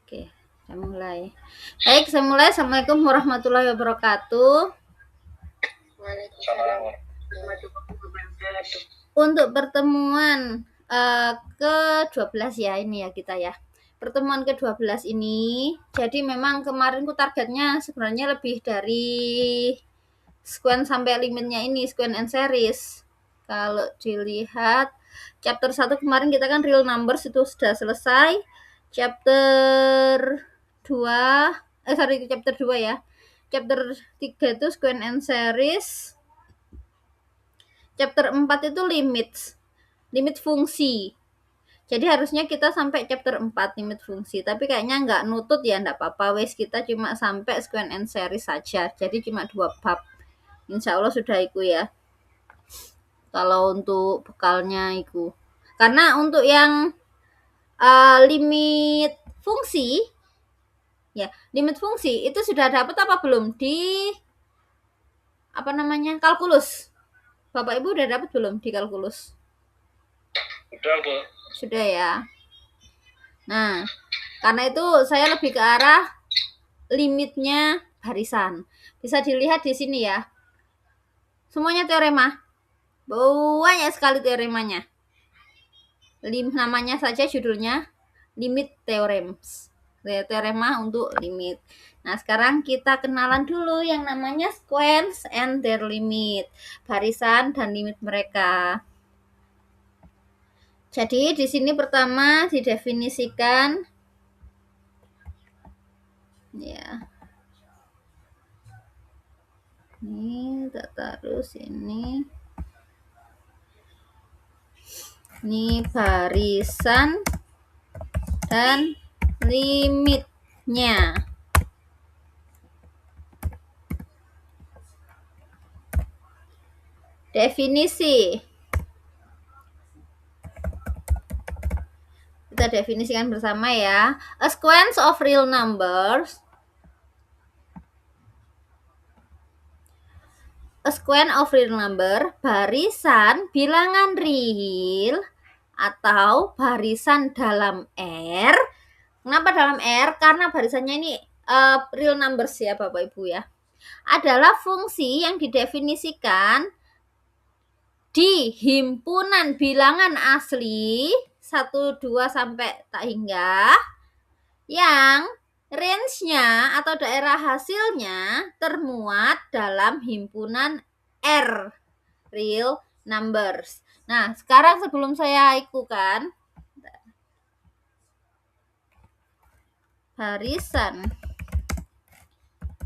Oke, saya mulai. Baik, saya mulai. Assalamualaikum warahmatullahi wabarakatuh. Waalaikumsalam warahmatullahi wabarakatuh. Untuk pertemuan ke-12 ya ini ya kita ya. Pertemuan ke-12 ini, jadi memang kemarin ku targetnya sebenarnya lebih dari sequence sampai limitnya ini, sequence and series. Kalau dilihat chapter 1 kemarin kita kan real numbers itu sudah selesai. Chapter 2 chapter 2 ya. Chapter 3 itu sequence and series. Chapter 4 itu limit fungsi. Jadi harusnya kita sampai chapter 4 limit fungsi, tapi kayaknya nggak nutut ya, nggak apa-apa, wes kita cuma sampai sequence and series saja. Jadi cuma 2 bab. Insya Allah sudah iku ya. Kalau untuk bekalnya iku. Karena untuk yang limit fungsi ya, limit fungsi itu sudah dapat apa belum di kalkulus? Bapak Ibu udah dapat belum di kalkulus? Udah, Bu. Sudah ya. Nah, karena itu saya lebih ke arah limitnya barisan. Bisa dilihat di sini ya. Semuanya teorema. Banyak sekali teoremanya. Namanya saja judulnya limit theorems. Teorema untuk limit. Nah, sekarang kita kenalan dulu yang namanya sequence and their limit. Barisan dan limit mereka. Jadi di sini pertama didefinisikan ya. Ini kita taruh sini. Ini barisan dan limitnya. Definisi. Kita definisikan bersama ya. A sequence of real numbers. A sequence of real number, barisan bilangan real atau barisan dalam R. Kenapa dalam R? Karena barisannya ini real numbers ya Bapak Ibu ya. Adalah fungsi yang didefinisikan di himpunan bilangan asli 1, 2 sampai tak hingga yang range-nya atau daerah hasilnya termuat dalam himpunan R, real numbers. Nah, sekarang sebelum saya ikukan barisan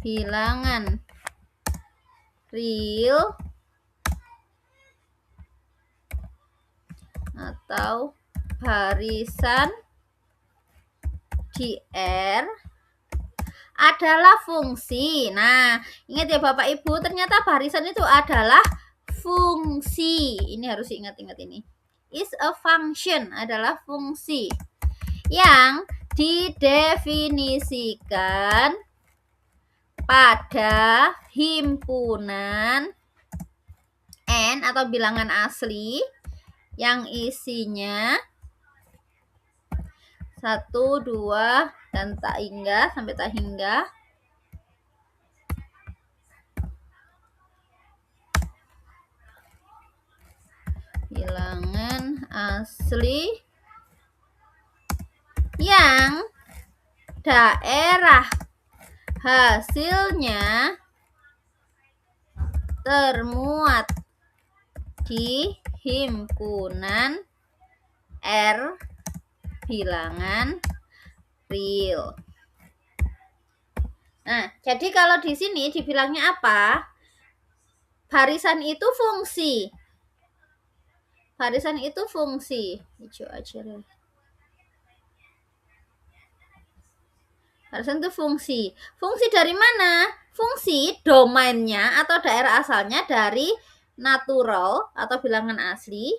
bilangan real atau barisan di R adalah fungsi. Nah, ingat ya Bapak Ibu, ternyata barisan itu adalah fungsi. Ini harus ingat-ingat ini. Is a function, adalah fungsi yang didefinisikan pada himpunan N atau bilangan asli yang isinya 1, 2, dan tak hingga sampai tak hingga bilangan asli yang daerah hasilnya termuat di himpunan R bilangan real. Nah, jadi kalau di sini dibilangnya apa? Barisan itu fungsi. Barisan itu fungsi. Hijau aja deh. Barisan itu fungsi. Fungsi dari mana? Fungsi domainnya atau daerah asalnya dari natural atau bilangan asli.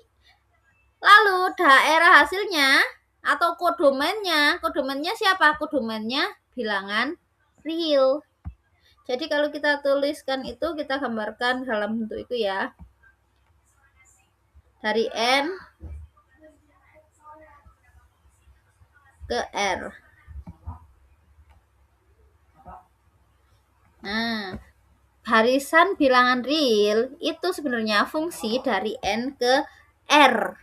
Lalu daerah hasilnya atau kodomennya. Kodomennya siapa? Kodomennya bilangan real. Jadi kalau kita tuliskan itu, kita gambarkan dalam bentuk itu ya. Dari N ke R. Nah, barisan bilangan real itu sebenarnya fungsi dari N ke R.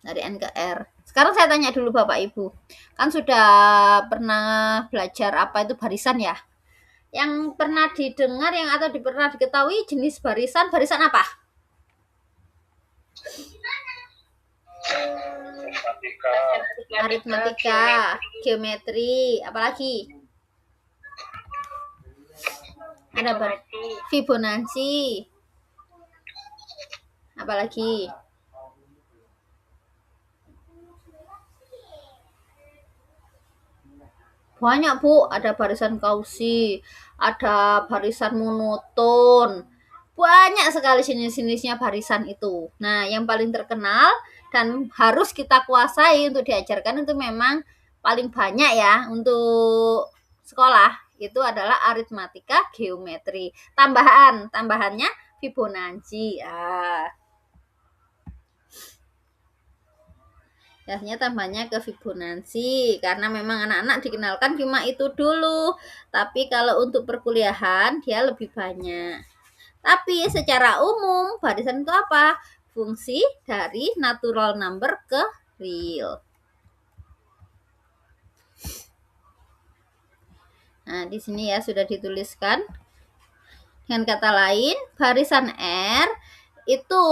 Dari N ke R. Sekarang saya tanya dulu Bapak Ibu. Kan sudah pernah belajar apa itu barisan ya? Yang pernah didengar yang atau pernah diketahui jenis barisan apa? Aritmatika, geometri, apalagi? Ada Fibonacci. Apalagi? Banyak Bu, ada barisan kausi, ada barisan monoton, banyak sekali jenis-jenisnya barisan itu. Nah, yang paling terkenal dan harus kita kuasai untuk diajarkan itu memang paling banyak ya untuk sekolah itu adalah aritmatika, geometri. Tambahannya Fibonacci. Biasanya tambahnya ke Fibonacci karena memang anak-anak dikenalkan cuma itu dulu. Tapi kalau untuk perkuliahan dia lebih banyak. Tapi secara umum barisan itu apa? Fungsi dari natural number ke real. Nah, di sini ya sudah dituliskan. Dengan kata lain, barisan R itu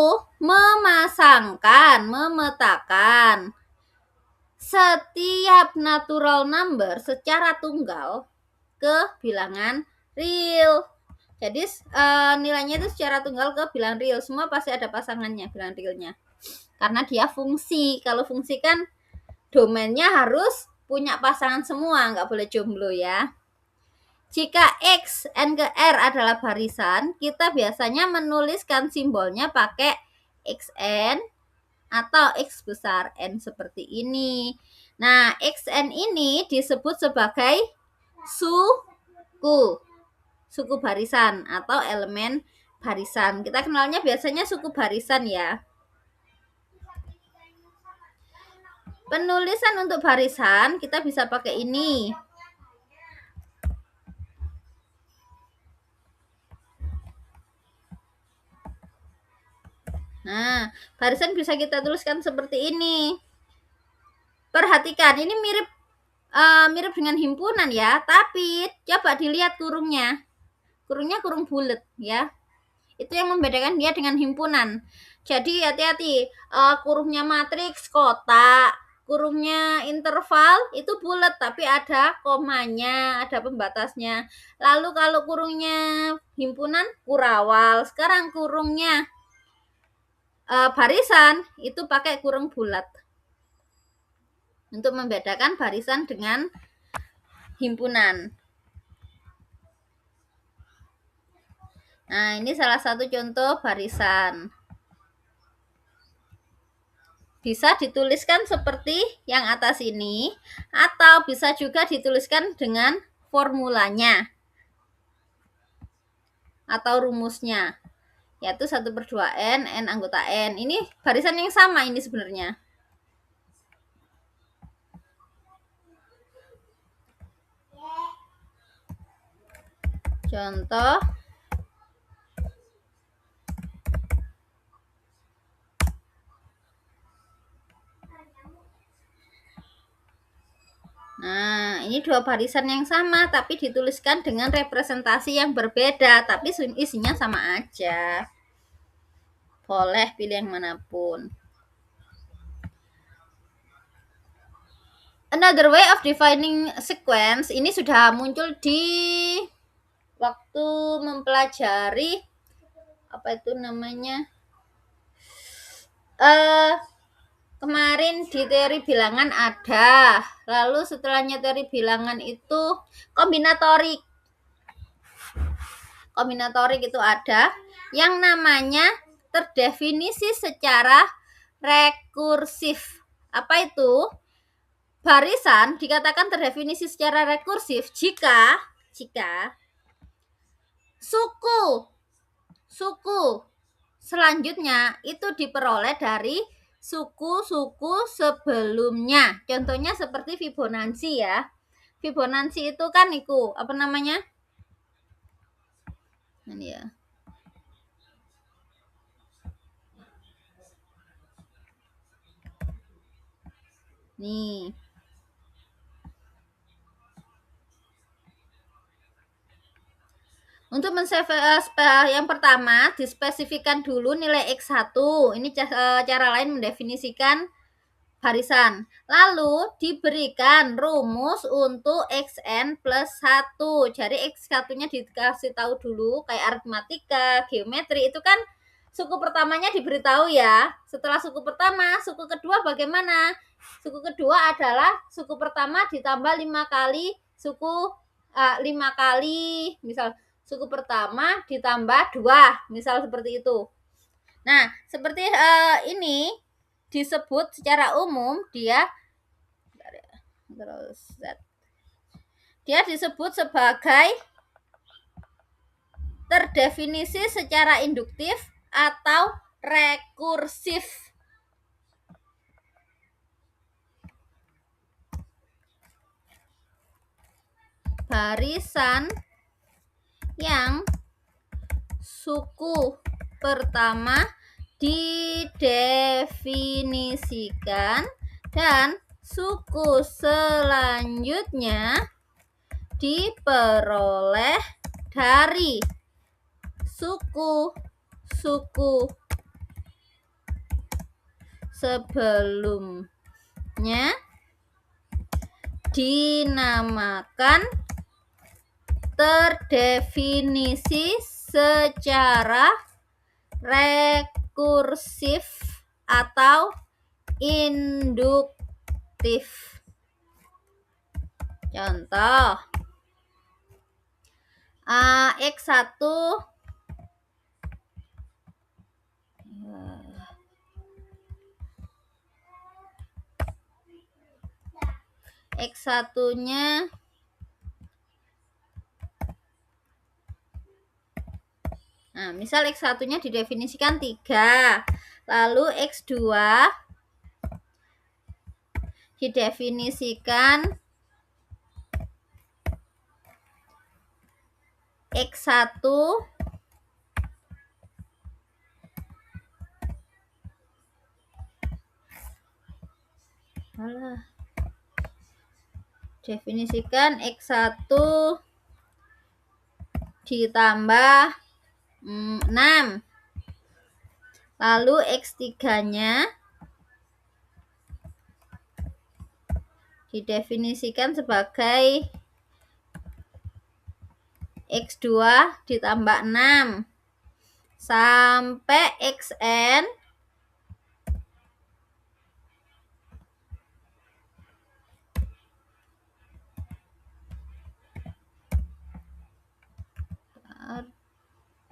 memetakan setiap natural number secara tunggal ke bilangan real. Jadi nilainya itu secara tunggal ke bilangan real. Semua pasti ada pasangannya bilangan realnya. Karena dia fungsi. Kalau fungsi kan domainnya harus punya pasangan semua, nggak boleh jomblo ya. Jika X, N ke R adalah barisan, kita biasanya menuliskan simbolnya pakai XN atau X besar N seperti ini. Nah, XN ini disebut sebagai suku barisan atau elemen barisan. Kita kenalnya biasanya suku barisan ya. Penulisan untuk barisan kita bisa pakai ini. Nah, barisan bisa kita tuliskan seperti ini. Perhatikan, ini mirip dengan himpunan ya, tapi coba dilihat kurungnya. Kurungnya kurung bulat ya. Itu yang membedakan dia dengan himpunan. Jadi hati-hati, kurungnya matriks kotak, kurungnya interval itu bulat tapi ada komanya, ada pembatasnya. Lalu kalau kurungnya himpunan kurawal. Sekarang kurungnya barisan itu pakai kurung bulat untuk membedakan barisan dengan himpunan. Nah, ini salah satu contoh barisan. Bisa dituliskan seperti yang atas ini, atau bisa juga dituliskan dengan formulanya atau rumusnya, yaitu 1/2N, N anggota N. Ini barisan yang sama ini sebenarnya. Contoh Nah, ini dua barisan yang sama tapi dituliskan dengan representasi yang berbeda, tapi isinya sama aja. Boleh pilih yang manapun. Another way of defining sequence ini sudah muncul di waktu mempelajari apa itu namanya? Kemarin di teori bilangan ada, lalu setelahnya teori bilangan itu kombinatorik. Kombinatorik itu ada yang namanya terdefinisi secara rekursif. Apa itu? Barisan dikatakan terdefinisi secara rekursif jika suku selanjutnya itu diperoleh dari suku-suku sebelumnya. Contohnya seperti Fibonacci ya. Fibonacci itu kan apa namanya? Ini ya. Nih. Untuk yang pertama, dispesifikan dulu nilai X1. Ini cara lain mendefinisikan barisan. Lalu diberikan rumus untuk Xn plus 1. Jadi X1-nya dikasih tahu dulu, kayak aritmatika, geometri, itu kan suku pertamanya diberitahu ya. Setelah suku pertama, suku kedua bagaimana? Suku kedua adalah suku pertama ditambah 5 kali suku 5 kali, misal suku pertama ditambah 2, misal seperti itu. Nah, seperti ini disebut secara umum dia disebut sebagai terdefinisi secara induktif atau rekursif. Barisan yang suku pertama didefinisikan dan suku selanjutnya diperoleh dari suku-suku sebelumnya dinamakan terdefinisi secara rekursif atau induktif. Contoh, X1 X1-nya misal X1-nya didefinisikan 3, lalu X2 didefinisikan X1 definisikan X1 ditambah 6, lalu X3-nya didefinisikan sebagai X2 ditambah 6 sampai Xn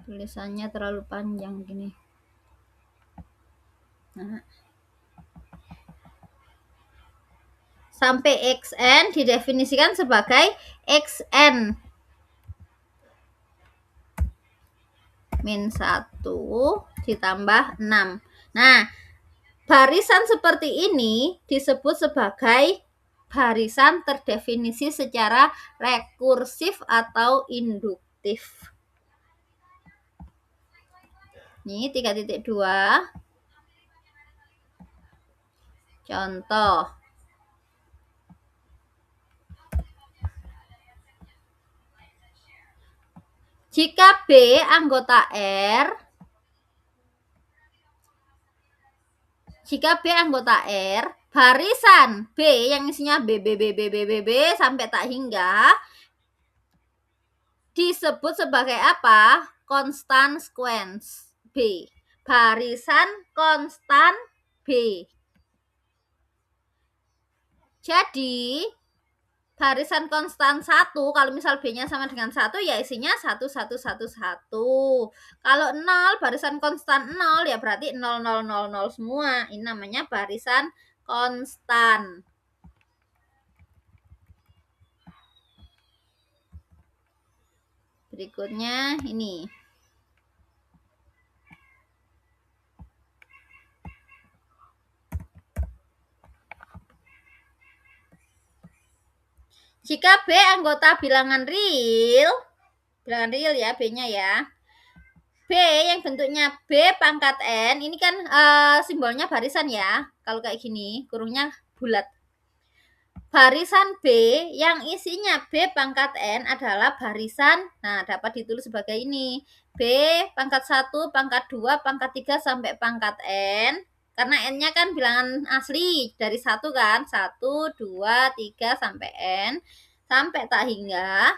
tulisannya terlalu panjang gini. Sampai Xn didefinisikan sebagai Xn min 1 ditambah 6. Nah, barisan seperti ini disebut sebagai barisan terdefinisi secara rekursif atau induktif. Ini 3.2. Contoh. Jika B anggota R, barisan B yang isinya B sampai tak hingga disebut sebagai apa? Constant sequence B. Barisan konstan B. Jadi barisan konstan 1, kalau misal B-nya sama dengan 1 ya isinya 1 1 1 1. Kalau 0, barisan konstan 0 ya berarti 0 0 0 0 semua. Ini namanya barisan konstan. Berikutnya ini. Jika B anggota bilangan real ya, B-nya ya. B yang bentuknya B pangkat N, ini kan simbolnya barisan ya. Kalau kayak gini, kurungnya bulat. Barisan B yang isinya B pangkat N adalah barisan, nah dapat ditulis sebagai ini. B pangkat 1, pangkat 2, pangkat 3 sampai pangkat N. Karena N-nya kan bilangan asli dari 1 kan. 1, 2, 3 sampai N. Sampai tak hingga.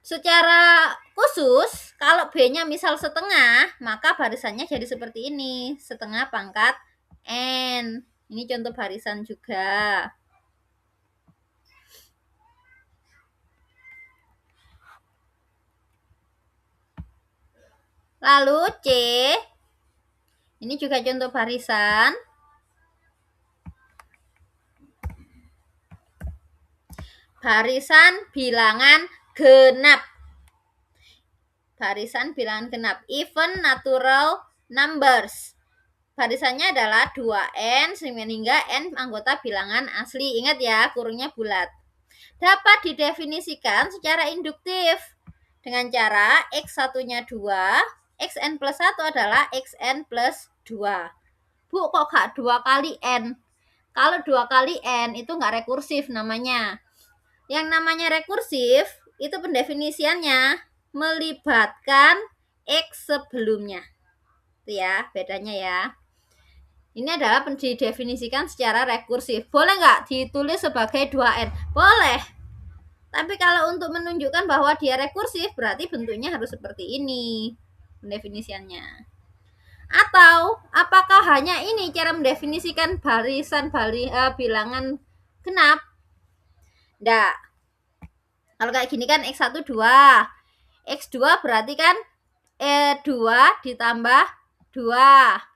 Secara khusus, kalau B-nya misal setengah, maka barisannya jadi seperti ini. Setengah pangkat N. Ini contoh barisan juga. Lalu C, ini juga contoh barisan. Barisan bilangan genap. Barisan bilangan genap. Even natural numbers. Barisannya adalah 2N sehingga N anggota bilangan asli. Ingat ya, kurungnya bulat. Dapat didefinisikan secara induktif dengan cara X1-nya 2, Xn plus 1 adalah Xn plus 2. Bu, kok gak 2 kali N? Kalau 2 kali N itu nggak rekursif namanya. Yang namanya rekursif itu pendefinisiannya melibatkan X sebelumnya. Itu ya, bedanya ya. Ini adalah didefinisikan secara rekursif. Boleh nggak ditulis sebagai 2N? Boleh. Tapi kalau untuk menunjukkan bahwa dia rekursif, berarti bentuknya harus seperti ini pendefinisiannya. Atau apakah hanya ini cara mendefinisikan barisan bilangan genap? Nggak. Kalau kayak gini kan X1 2. X2 berarti kan 2 ditambah 2.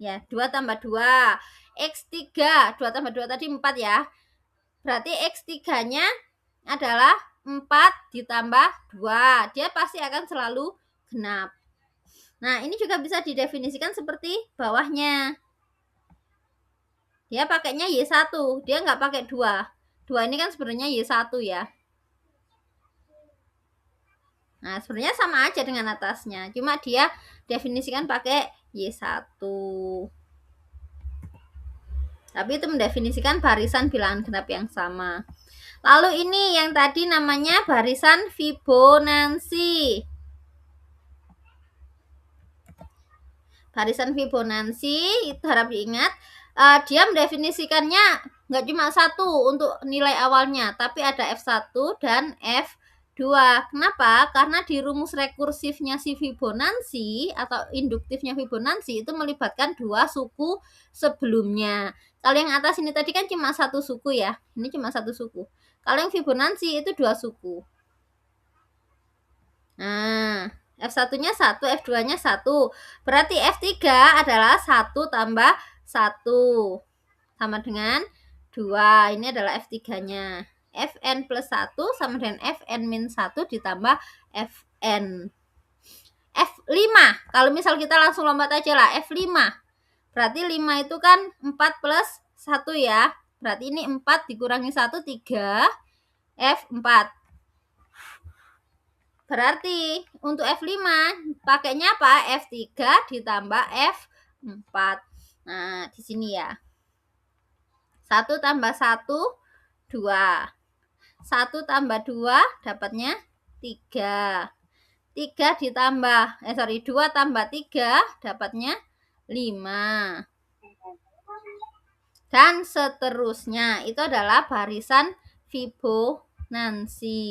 Ya, 2 tambah 2. X3, 2 tambah 2 tadi 4 ya. Berarti X3-nya adalah 4 ditambah 2. Dia pasti akan selalu genap. Nah, ini juga bisa didefinisikan seperti bawahnya. Dia pakainya Y1, dia nggak pakai 2. 2 ini kan sebenarnya Y1 ya. Nah, sebenarnya sama aja dengan atasnya. Cuma dia definisikan pakai Y1. Tapi itu mendefinisikan barisan bilangan genap yang sama. Lalu ini yang tadi namanya barisan Fibonacci. Barisan Fibonacci itu harap diingat. Dia mendefinisikannya nggak cuma satu untuk nilai awalnya, tapi ada F1 dan F2. Kenapa? Karena di rumus rekursifnya si Fibonacci atau induktifnya Fibonacci itu melibatkan 2 suku sebelumnya. Kalau yang atas ini tadi kan cuma 1 suku ya. Ini cuma 1 suku. Kalau yang Fibonacci itu 2 suku. Nah, F1-nya 1, F2-nya 1. Berarti F3 adalah 1 tambah 1. Sama dengan 2. Ini adalah F3-nya. Fn plus 1 sama dengan Fn min 1 ditambah Fn. F5. Kalau misal kita langsung lompat aja lah. F5. Berarti 5 itu kan 4 plus 1 ya. Berarti ini 4 dikurangi 1, 3. F4. Berarti untuk F5 pakainya apa? F3 ditambah F4. Nah, di sini ya. 1 tambah 1, 2. 1 tambah 2 dapatnya 3. 3 ditambah, 2 tambah 3 dapatnya 5. Dan seterusnya. Itu adalah barisan Fibonacci.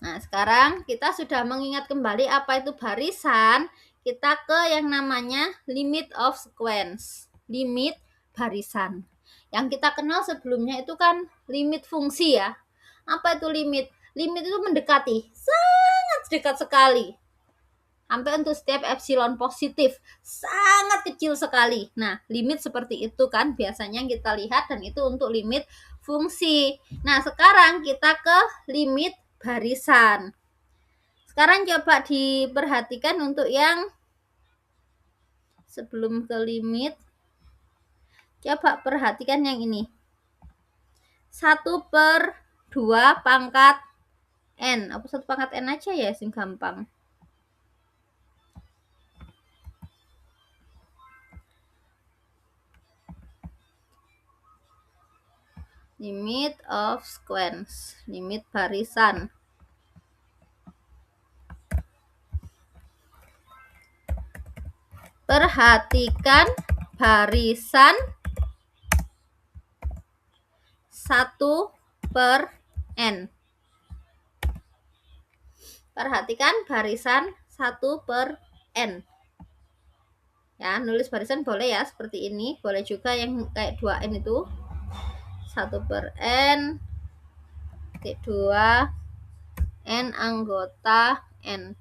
Nah, sekarang kita sudah mengingat kembali apa itu barisan. Kita ke yang namanya limit of sequence. Limit barisan. Yang kita kenal sebelumnya itu kan limit fungsi ya. Apa itu limit? Limit itu mendekati. Sangat dekat sekali. Sampai untuk setiap epsilon positif. Sangat kecil sekali. Nah, limit seperti itu kan biasanya kita lihat dan itu untuk limit fungsi. Nah, sekarang kita ke limit barisan. Sekarang coba diperhatikan untuk yang sebelum ke limit, coba perhatikan yang ini. 1/2 pangkat N. Apa 1 pangkat N aja ya, sing gampang. Limit of sequence, limit barisan. Perhatikan barisan 1/n. Perhatikan barisan 1/n. Ya, nulis barisan boleh ya, seperti ini. Boleh juga yang kayak 2n itu. 1/n, 2 n anggota n.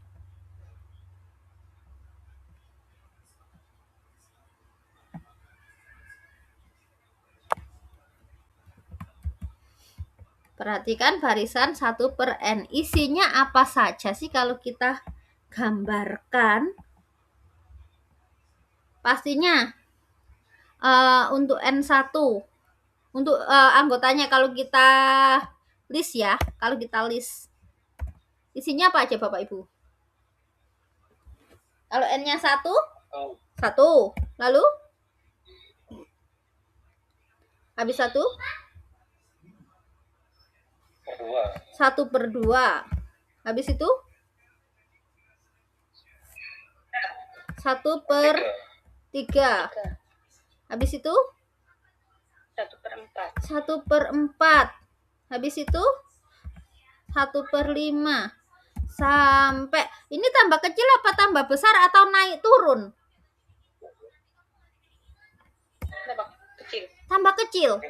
Perhatikan barisan 1/n. Isinya apa saja sih kalau kita gambarkan? Pastinya untuk N1, untuk anggotanya kalau kita list ya, kalau kita list isinya apa aja Bapak Ibu? Kalau N-nya 1, 1. Lalu habis 1? 1/2. Habis itu 1/3. Habis itu 1/4. Habis itu 1/5. Sampai ini tambah kecil apa tambah besar atau naik turun? Tambah kecil.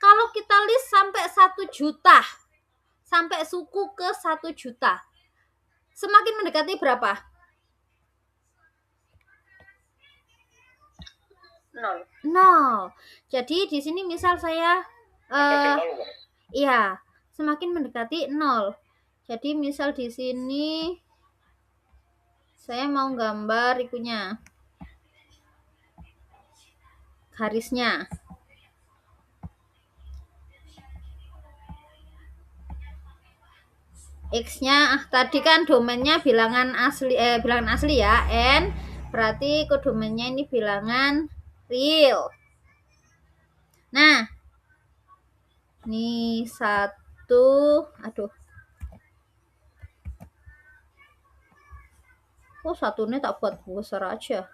Kalau kita list sampai 1 juta, sampai suku ke 1 juta, semakin mendekati berapa? 0. Jadi di sini misal saya iya, semakin mendekati 0. Jadi misal di sini saya mau gambar ikunya, garisnya. X-nya tadi kan domainnya bilangan asli ya, N, berarti kodomennya ini bilangan real. Nah, ini 1, aduh. Oh, 1-nya tak buat besar aja.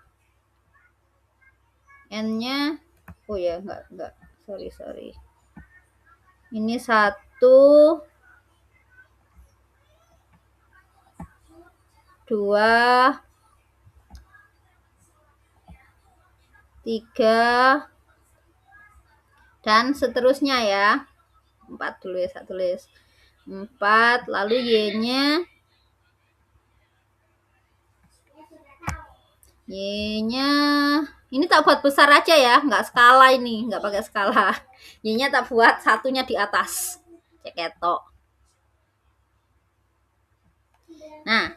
N-nya, oh ya, enggak. Sorry. Ini 1, 2, 3, dan seterusnya ya. 4 dulu ya, 1 tulis. 4, lalu Y-nya ini tak buat besar aja ya, nggak skala ini, nggak pakai skala. Y-nya tak buat 1-nya di atas. Ceketok. Nah,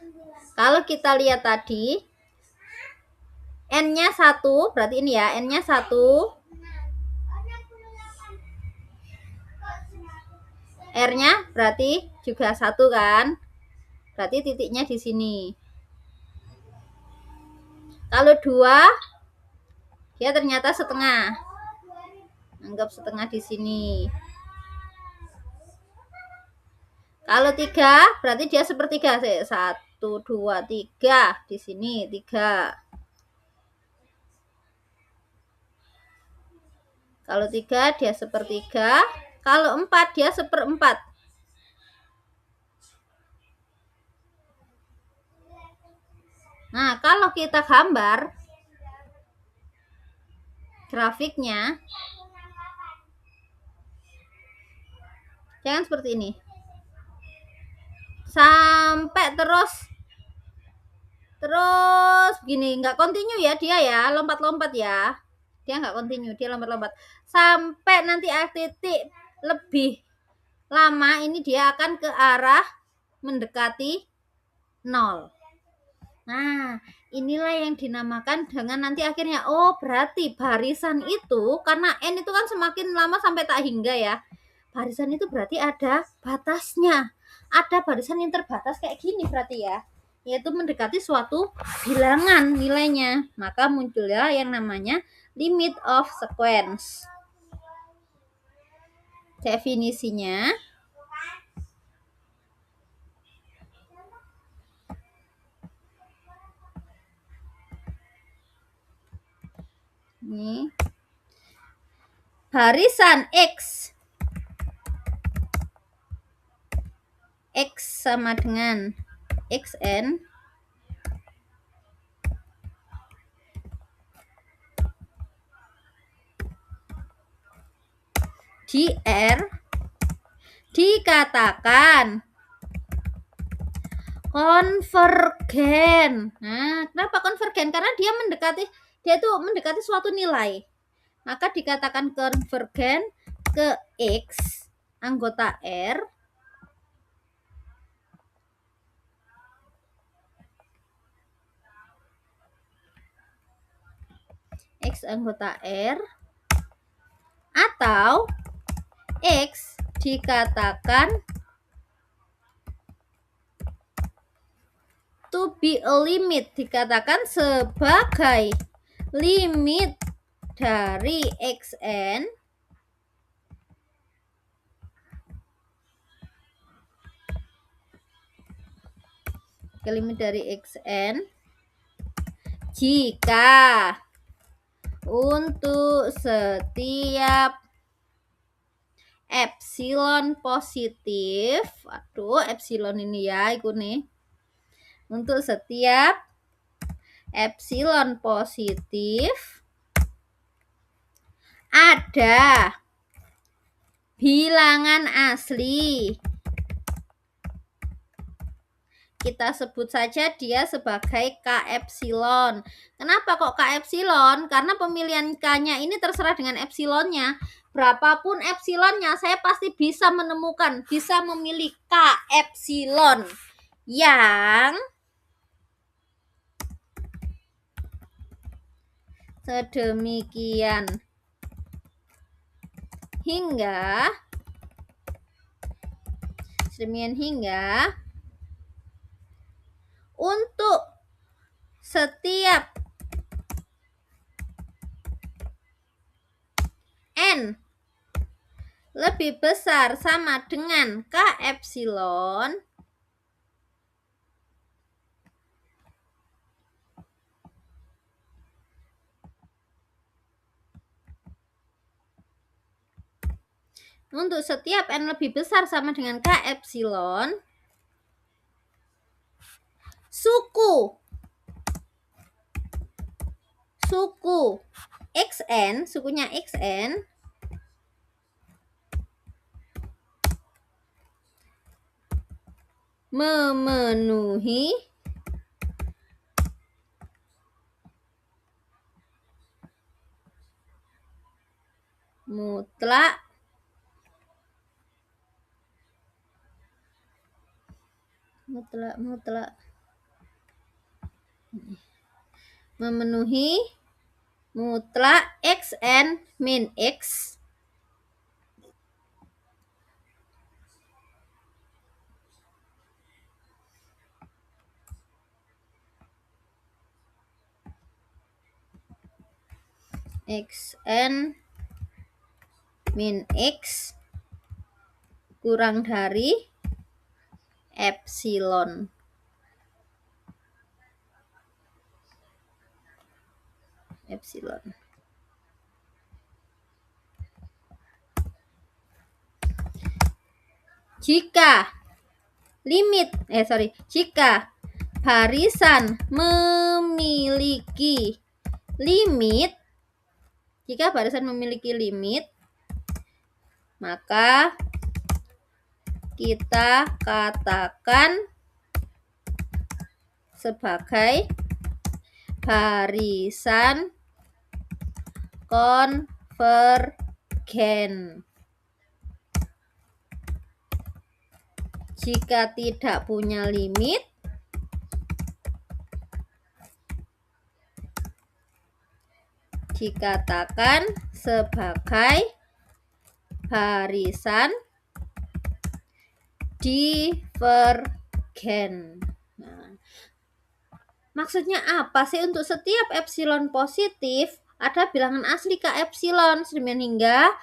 kalau kita lihat tadi N-nya 1, berarti ini ya, N-nya 1. R-nya berarti juga 1 kan? Berarti titiknya di sini. Kalau 2, dia ternyata setengah. Anggap setengah di sini. Kalau 3, berarti dia sepertiga. 1, 2, 3. Di sini 3. Kalau 3, dia sepertiga. Kalau 4, dia 1/4. Nah, kalau kita gambar grafiknya, jangan seperti ini. Sampai terus gini, nggak continue ya dia ya, lompat-lompat ya. Dia nggak continue, dia lompat-lompat. Sampai nanti titik lebih lama ini dia akan ke arah mendekati 0. Nah, inilah yang dinamakan dengan nanti akhirnya, oh berarti barisan itu, karena N itu kan semakin lama sampai tak hingga ya. Barisan itu berarti ada batasnya. Ada barisan yang terbatas kayak gini berarti ya. Yaitu mendekati suatu bilangan nilainya. Maka munculnya yang namanya limit of sequence. Definisinya, ini barisan X sama dengan xn di R dikatakan konvergen. Nah, kenapa konvergen? Karena dia itu mendekati suatu nilai. Maka dikatakan konvergen ke X anggota R X anggota R atau X dikatakan to be a limit, dikatakan sebagai limit dari xn limit dari xn jika untuk setiap epsilon positif, aduh epsilon ini ya ikut nih, untuk setiap epsilon positif ada bilangan asli, kita sebut saja dia sebagai K epsilon. Kenapa kok K epsilon? Karena pemilihan K-nya ini terserah dengan epsilonnya. Berapapun epsilonnya, saya pasti bisa menemukan, bisa memilih K epsilon yang sedemikian hingga untuk setiap N lebih besar sama dengan K epsilon, untuk setiap N lebih besar sama dengan K epsilon, suku xn, sukunya xn memenuhi mutlak memenuhi mutlak xn min x xn min x kurang dari epsilon. Jika barisan memiliki limit, maka kita katakan sebagai barisan konvergen. Jika tidak punya limit, dikatakan sebagai barisan divergen. Nah, maksudnya apa sih? Untuk setiap epsilon positif ada bilangan asli K epsilon sedemikian hingga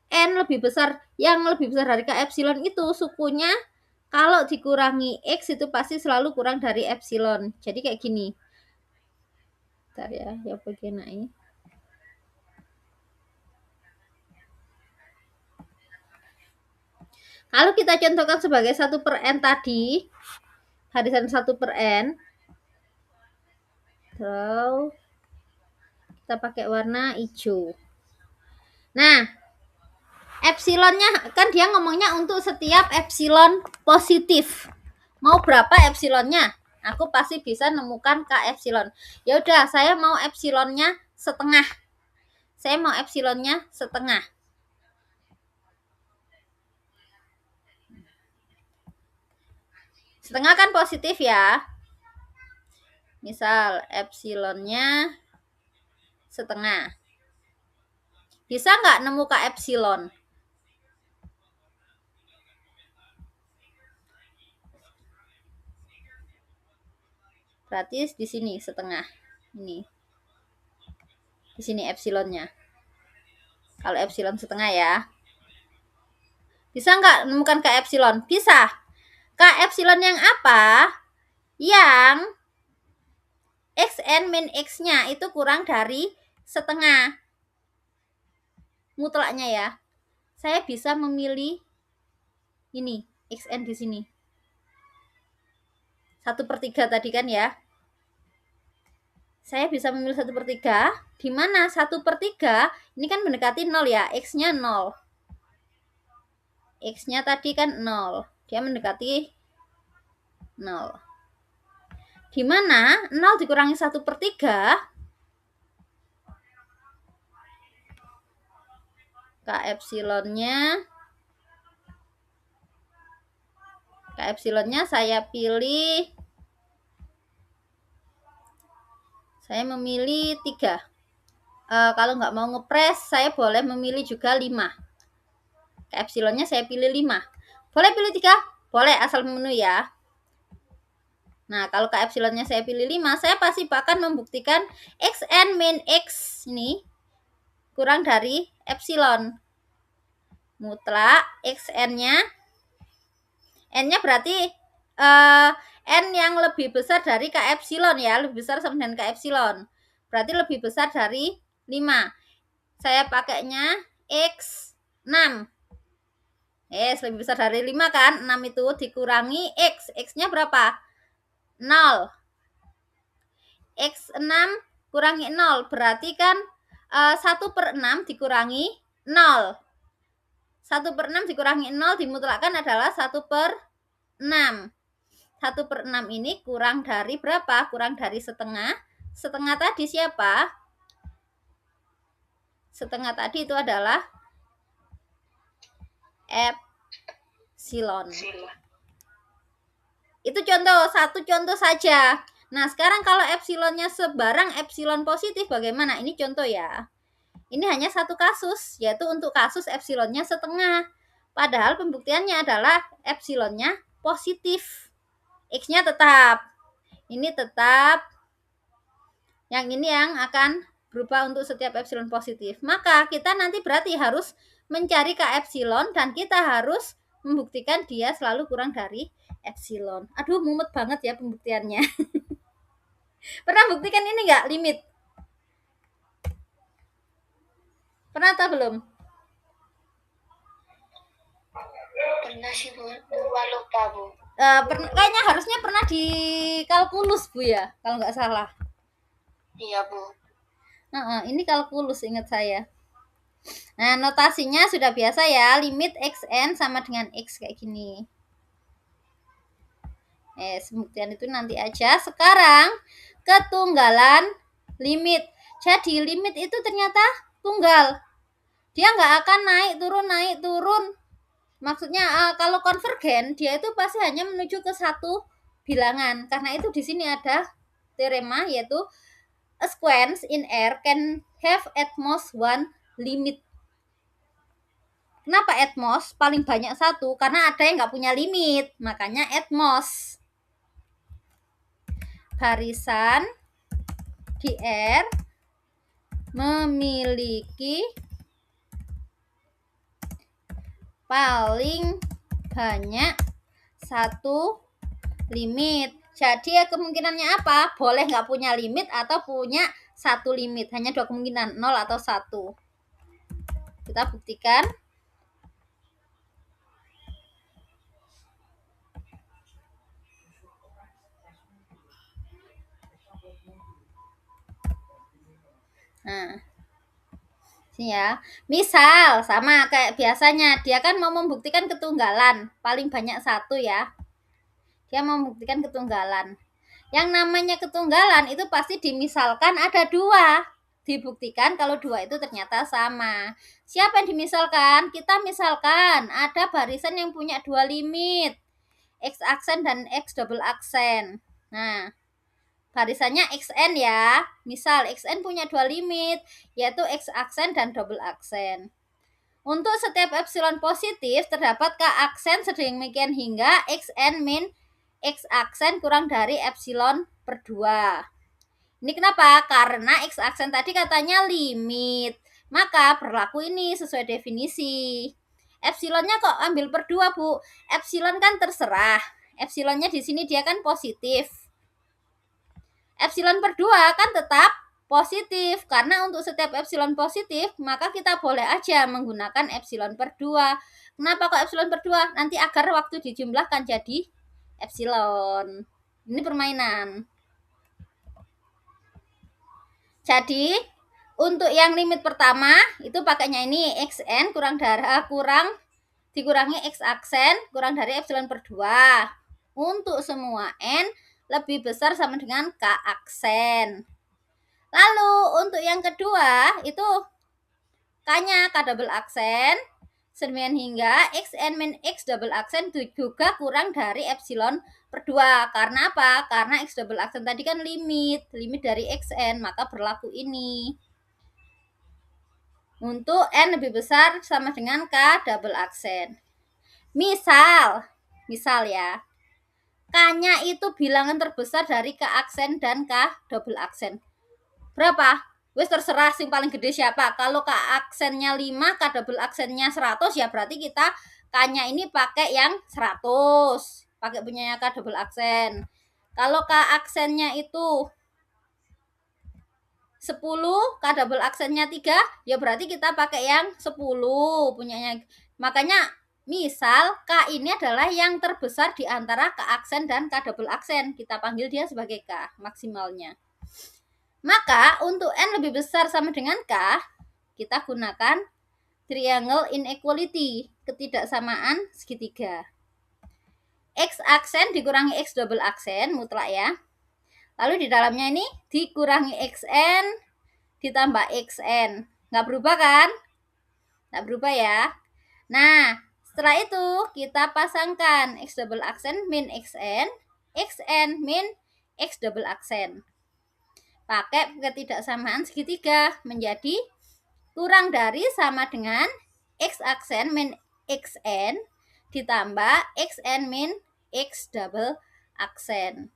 N lebih besar, yang lebih besar dari K epsilon itu sukunya kalau dikurangi X itu pasti selalu kurang dari epsilon. Jadi kayak gini. Bentar ya bagian ini. Kalau kita contohkan sebagai 1/n tadi, barisan 1/n, terus kita pakai warna hijau. Nah, epsilonnya kan dia ngomongnya untuk setiap epsilon positif. Mau berapa epsilonnya? Aku pasti bisa nemukan K epsilon. Ya udah, saya mau epsilonnya setengah. Saya mau epsilonnya setengah. Setengah kan positif ya. Misal epsilonnya setengah. Bisa nggak nemu K epsilon? Berarti di sini setengah. Ini. Di sini epsilonnya. Kalau epsilon setengah ya. Bisa nggak menemukan K epsilon? Bisa. K epsilon yang apa? Yang xn min x-nya itu kurang dari setengah. Mutlaknya ya. Saya bisa memilih ini, xn di sini. 1/3 tadi kan ya. Saya bisa memilih 1/3, di mana 1/3 ini kan mendekati 0 ya, x-nya 0. X-nya tadi kan 0. Dia mendekati 0. Di mana 0 dikurangi 1/3, K epsilonnya saya pilih, saya memilih 3. Kalau nggak mau ngepres, saya boleh memilih juga 5. K epsilonnya saya pilih 5. Boleh pilih 3? Boleh, asal memenuhi ya. Nah, kalau K epsilonnya saya pilih 5, saya pasti akan membuktikan xn min x ini kurang dari epsilon. Mutlak xn-nya, n-nya berarti n yang lebih besar dari K epsilon ya, lebih besar sama dengan K epsilon. Berarti lebih besar dari 5. Saya pakainya x6. Lebih besar dari 5 kan? 6 itu dikurangi x. X-nya berapa? 0. X6 kurangi 0. Berarti kan 1/6 dikurangi 0. 1/6 dikurangi 0 dimutlakkan adalah 1/6. 1/6 ini kurang dari berapa? Kurang dari setengah. Setengah tadi siapa? Setengah tadi itu adalah epsilon. Itu satu contoh saja. Nah, sekarang kalau epsilonnya sebarang epsilon positif bagaimana? Ini contoh ya. Ini hanya satu kasus, yaitu untuk kasus epsilonnya setengah. Padahal pembuktiannya adalah epsilonnya positif. X-nya tetap. Ini tetap. Yang ini yang akan berubah untuk setiap epsilon positif. Maka kita nanti berarti harus mencari K epsilon dan kita harus membuktikan dia selalu kurang dari epsilon. Aduh, mumet banget ya pembuktiannya. Pernah buktikan ini nggak, limit? Pernah atau belum? Pernah sih Bu, lupa Bu. Kayaknya harusnya pernah di kalkulus Bu ya, kalau nggak salah. Iya Bu. Ini kalkulus ingat saya. Nah, notasinya sudah biasa ya, limit xn sama dengan x kayak gini. Pembuktian itu nanti aja. Sekarang ketunggalan limit. Jadi limit itu ternyata tunggal. Dia nggak akan naik turun. Maksudnya kalau konvergen dia itu pasti hanya menuju ke satu bilangan. Karena itu di sini ada teorema yaitu a sequence in R can have at most one limit. Kenapa at most? Paling banyak satu, karena ada yang nggak punya limit, makanya at most. Barisan di R memiliki paling banyak satu limit. Jadi kemungkinannya apa? Boleh nggak punya limit atau punya satu limit. Hanya dua kemungkinan, 0 atau 1. Kita buktikan. Nah, sini ya. Misal sama kayak biasanya, dia kan mau membuktikan ketunggalan, paling banyak satu ya. Dia mau membuktikan ketunggalan. Yang namanya ketunggalan itu pasti dimisalkan ada dua. Dibuktikan kalau dua itu ternyata sama. Siapa yang dimisalkan? Kita misalkan ada barisan yang punya dua limit, X aksen dan X double aksen. Nah, barisannya XN ya. Misal XN punya dua limit, yaitu X aksen dan double aksen. Untuk setiap epsilon positif terdapat K aksen sedemikian hingga XN min X aksen kurang dari epsilon per 2. Ini kenapa? Karena X aksen tadi katanya limit. Maka berlaku ini sesuai definisi. Epsilonnya kok ambil per 2, Bu? Epsilon kan terserah. Epsilonnya di sini dia kan positif. Epsilon per 2 kan tetap positif. Karena untuk setiap epsilon positif, maka kita boleh aja menggunakan epsilon per 2. Kenapa kok epsilon per 2? Nanti agar waktu dijumlahkan jadi epsilon. Ini permainan. Jadi untuk yang limit pertama itu pakainya ini XN dikurangi X aksen kurang dari epsilon per 2. Untuk semua N lebih besar sama dengan K aksen. Lalu untuk yang kedua itu K-nya K double aksen sedemikian hingga XN min X double aksen juga kurang dari epsilon per 2. Karena apa? Karena X double aksen tadi kan limit dari XN, maka berlaku ini. Untuk N lebih besar sama dengan K double aksen. Misal ya, K-nya itu bilangan terbesar dari K aksen dan K double aksen. Berapa? Wes terserah sing paling gede siapa. Kalau K aksennya 5, K double aksennya 100, ya berarti kita K-nya ini pakai yang 100. Pakai punyanya K double aksen. Kalau K aksennya itu 10, K double aksennya 3, ya berarti kita pakai yang 10 punyanya. Makanya misal K ini adalah yang terbesar di antara K aksen dan K double aksen. Kita panggil dia sebagai K maksimalnya. Maka untuk N lebih besar sama dengan K, kita gunakan triangle inequality, ketidaksamaan segitiga. X aksen dikurangi X double aksen mutlak ya. Lalu di dalamnya ini dikurangi XN ditambah XN. Nggak berubah kan? Nggak berubah ya. Nah, setelah itu kita pasangkan X double aksen min XN, XN min X double aksen. Pakai ketidaksamaan segitiga menjadi kurang dari sama dengan X aksen min XN ditambah XN min X double aksen.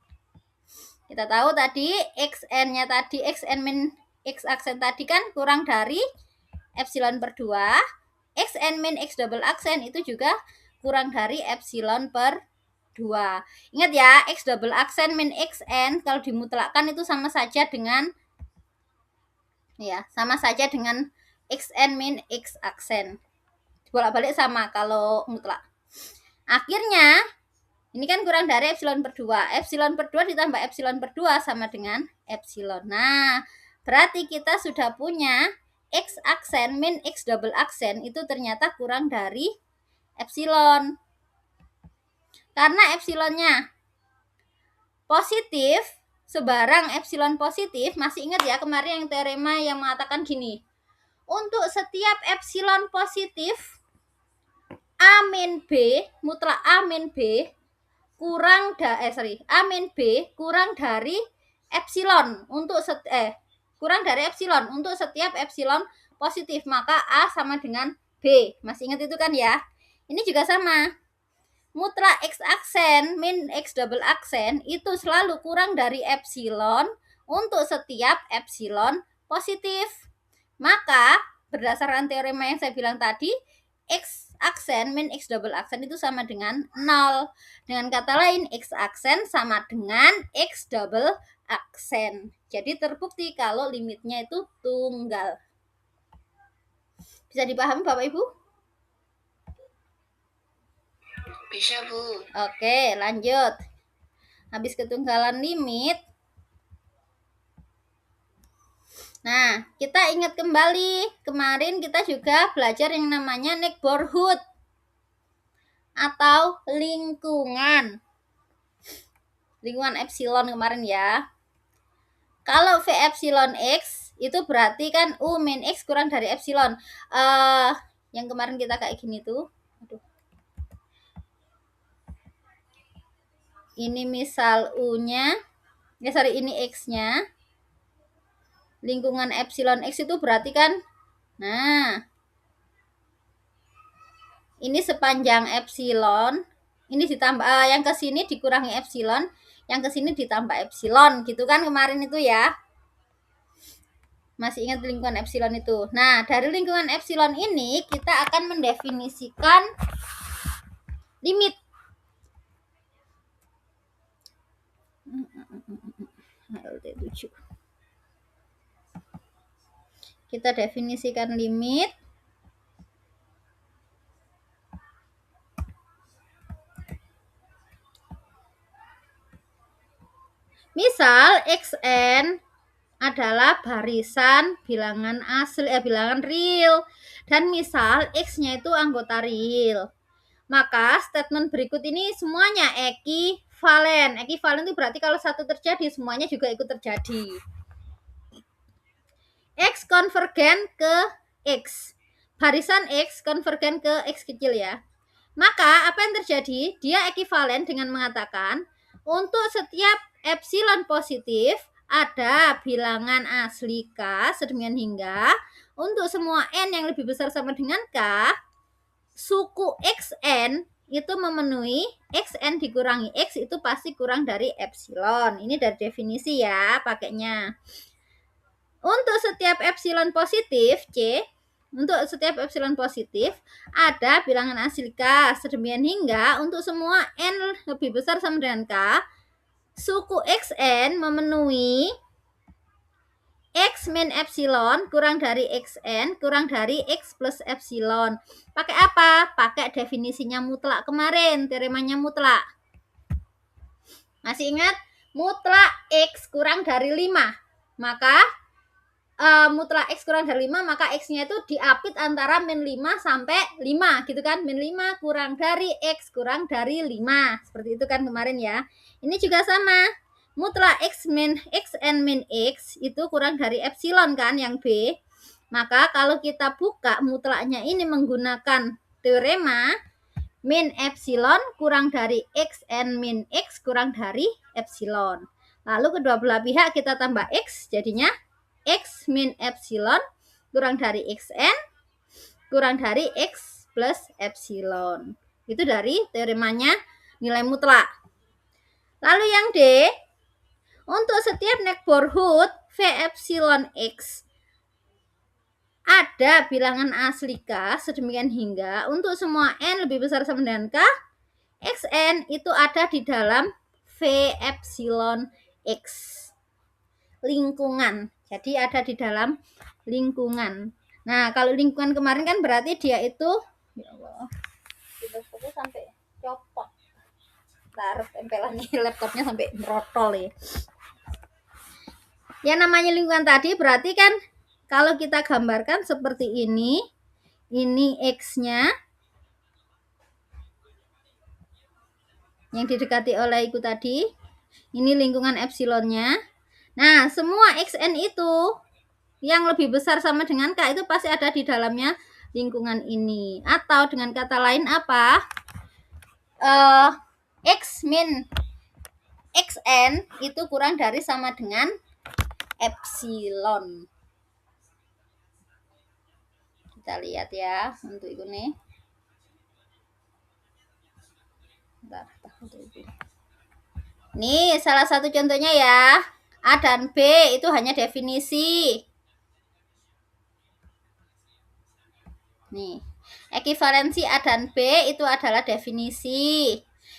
Kita tahu tadi XN-nya tadi, XN min X aksen tadi kan kurang dari epsilon per 2. XN min X double aksen itu juga kurang dari epsilon per 2. Ingat ya, X double aksen min XN kalau dimutlakkan itu sama saja dengan XN min X aksen. Bolak-balik sama kalau mutlak. Akhirnya ini kan kurang dari epsilon per 2. Epsilon per 2 ditambah epsilon per 2 sama dengan epsilon. Nah, berarti kita sudah punya X aksen min X double aksen itu ternyata kurang dari epsilon. Karena epsilonnya positif, sebarang epsilon positif, masih ingat ya kemarin yang teorema yang mengatakan gini. Untuk setiap epsilon positif A min B, mutlak A min B A min B kurang dari epsilon untuk kurang dari epsilon untuk setiap epsilon positif, maka A sama dengan B. Masih ingat itu kan ya? Ini juga sama. Mutlak X aksen min X double aksen itu selalu kurang dari epsilon untuk setiap epsilon positif. Maka berdasarkan teorema yang saya bilang tadi, X aksen min X double aksen itu sama dengan 0. Dengan kata lain, X aksen sama dengan X double aksen. Jadi terbukti kalau limitnya itu tunggal. Bisa dipahami Bapak Ibu? Bisa, Bu. Oke, lanjut. Habis ketunggalan limit. Nah, kita ingat kembali, kemarin kita juga belajar yang namanya neighborhood atau lingkungan. Lingkungan epsilon kemarin ya. Kalau V epsilon X itu berarti kan U min X kurang dari epsilon. Yang kemarin kita kayak gini tuh. Aduh. Ini misal U-nya, ini X-nya. Lingkungan epsilon X itu berarti kan, nah, ini sepanjang epsilon, ini ditambah, yang ke sini dikurangi epsilon, yang ke sini ditambah epsilon, gitu kan kemarin itu ya. Masih ingat lingkungan epsilon itu? Nah, dari lingkungan epsilon ini kita akan mendefinisikan limit. LT7. Kita definisikan limit. Misal xn adalah barisan bilangan asli, bilangan real, dan misal x-nya itu anggota real. Maka statement berikut ini semuanya ekivalen. Ekivalen itu berarti kalau satu terjadi, semuanya juga ikut terjadi. X konvergen ke X. Barisan X konvergen ke X kecil ya. Maka apa yang terjadi? Dia ekivalen dengan mengatakan untuk setiap epsilon positif ada bilangan asli K sedemikian hingga untuk semua N yang lebih besar sama dengan K, suku XN itu memenuhi XN dikurangi X itu pasti kurang dari epsilon. Ini dari definisi ya pakainya. Untuk setiap epsilon positif, C, untuk setiap epsilon positif, ada bilangan asli K sedemikian hingga untuk semua N lebih besar sama dengan K, suku XN memenuhi X min epsilon kurang dari XN kurang dari X plus epsilon. Pakai apa? Pakai definisinya mutlak kemarin, teoremanya mutlak. Masih ingat? Mutlak X kurang dari 5. Maka mutlak X kurang dari 5, maka X-nya itu diapit antara min 5 sampai 5, gitu kan. Min 5 kurang dari X kurang dari 5. Seperti itu kan kemarin ya. Ini juga sama. Mutlak X min XN min X itu kurang dari epsilon kan, yang B. Maka kalau kita buka mutlaknya ini menggunakan teorema min epsilon kurang dari XN min X kurang dari epsilon. Lalu kedua belah pihak kita tambah X, jadinya X min epsilon kurang dari XN kurang dari X plus epsilon. Itu dari teoremanya nilai mutlak. Lalu yang D, untuk setiap neighborhood V epsilon X ada bilangan asli K sedemikian hingga untuk semua N lebih besar sama dengan K, XN itu ada di dalam V epsilon X. Lingkungan. Jadi ada di dalam lingkungan. Nah, kalau lingkungan kemarin kan berarti dia itu, ya Allah, tiba-tiba sampai copot. Taruh tempelannya laptopnya sampai merotol ya. Yang namanya lingkungan tadi berarti kan kalau kita gambarkan seperti ini X-nya yang didekati oleh itu tadi, ini lingkungan epsilonnya. Nah, semua XN itu yang lebih besar sama dengan K itu pasti ada di dalamnya lingkungan ini. Atau dengan kata lain apa? X min XN itu kurang dari sama dengan epsilon. Kita lihat ya untuk itu nih. Bentar, nih salah satu contohnya ya. A dan B itu hanya definisi. Nih, ekivalensi A dan B itu adalah definisi.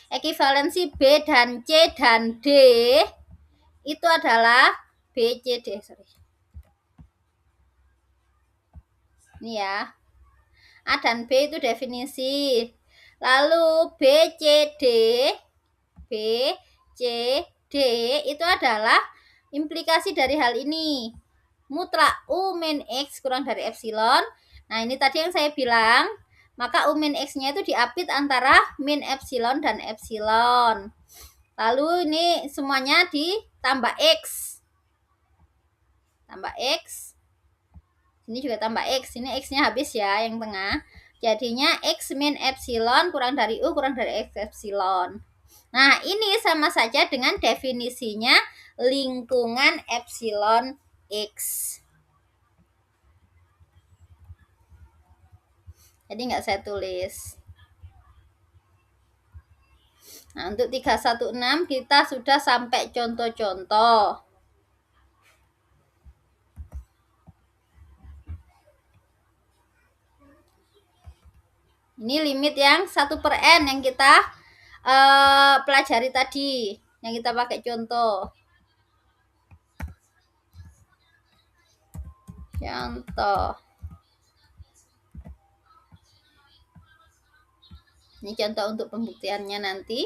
Ekivalensi B dan C dan D itu adalah B, C, D. Sorry. Ini ya. A dan B itu definisi. Lalu B, C, D. B, C, D itu adalah implikasi dari hal ini. Mutlak U min X kurang dari epsilon. Nah, ini tadi yang saya bilang. Maka U min X-nya itu diapit antara min epsilon dan epsilon. Lalu ini semuanya ditambah X. Tambah X. Ini juga tambah X. Ini X-nya habis ya, yang tengah. Jadinya X min epsilon kurang dari U kurang dari X epsilon. Nah, ini sama saja dengan definisinya lingkungan epsilon X. Jadi nggak saya tulis. Nah, untuk 316 kita sudah sampai contoh-contoh. Ini limit yang 1/n yang kita pelajari tadi, yang kita pakai contoh. Ini contoh untuk pembuktiannya nanti.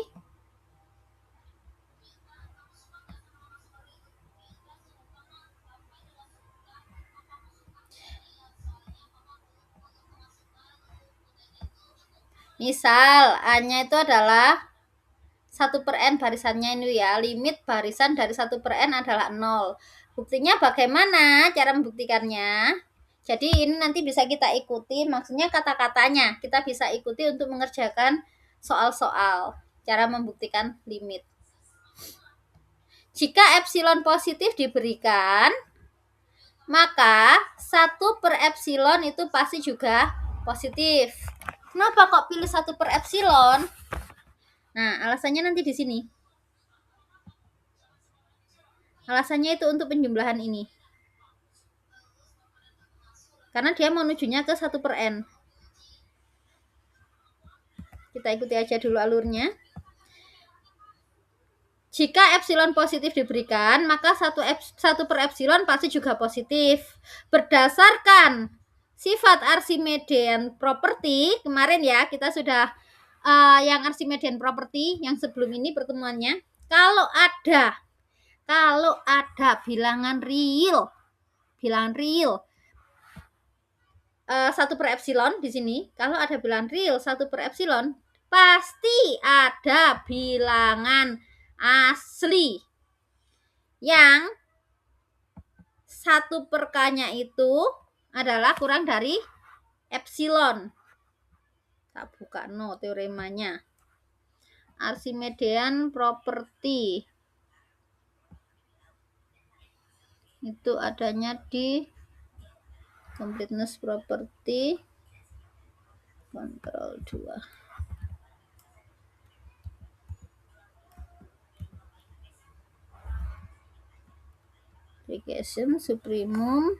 Misal A-nya itu adalah 1/n barisannya ini ya. Limit barisan dari 1/n adalah 0. Buktinya bagaimana cara membuktikannya? Jadi ini nanti bisa kita ikuti, maksudnya kata-katanya kita bisa ikuti untuk mengerjakan soal-soal cara membuktikan limit. Jika epsilon positif diberikan, maka 1/epsilon itu pasti juga positif. Kenapa kok pilih 1/epsilon? Nah, alasannya nanti di sini. Alasannya itu untuk penjumlahan ini. Karena dia menujunya ke 1/n. Kita ikuti aja dulu alurnya. Jika epsilon positif diberikan, maka 1/epsilon pasti juga positif. Berdasarkan sifat Archimedean property, kemarin ya kita sudah yang Archimedean property yang sebelum ini pertemuannya, kalau ada bilangan real 1/epsilon di sini, kalau ada bilangan real 1/epsilon, pasti ada bilangan asli yang 1/k-nya itu adalah kurang dari epsilon. Tak buka teoremanya. Archimedean property itu adanya di completeness property kontrol 2. Application supremum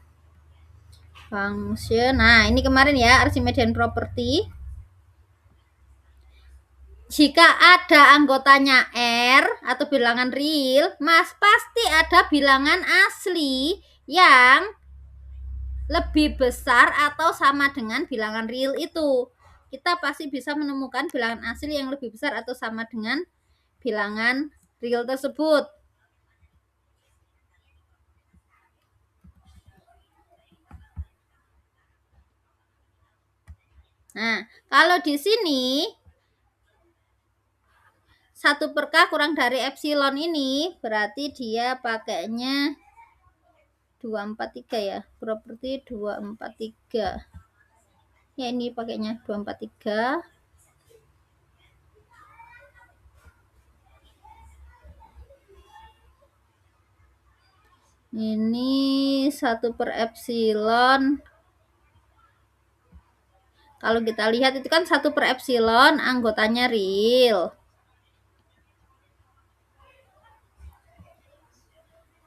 function. Nah, ini kemarin ya Archimedean property. Jika ada anggotanya R atau bilangan real, pasti ada bilangan asli yang lebih besar atau sama dengan bilangan real itu. Kita pasti bisa menemukan bilangan asli yang lebih besar atau sama dengan bilangan real tersebut. Nah, kalau di sini 1/k kurang dari epsilon ini berarti dia pakainya 243 ya. Properti 243. Ya, ini pakainya 243. Ini 1 per epsilon. Kalau kita lihat itu kan 1 per epsilon, anggotanya real.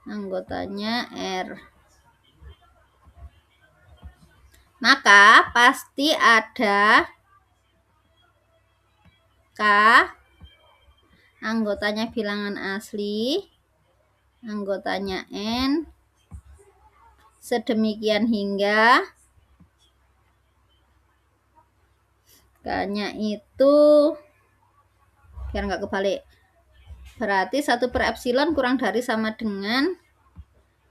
Anggotanya R. Maka pasti ada K, anggotanya bilangan asli, anggotanya N, sedemikian hingga K-nya itu, biar nggak kebalik, berarti 1 per epsilon kurang dari sama dengan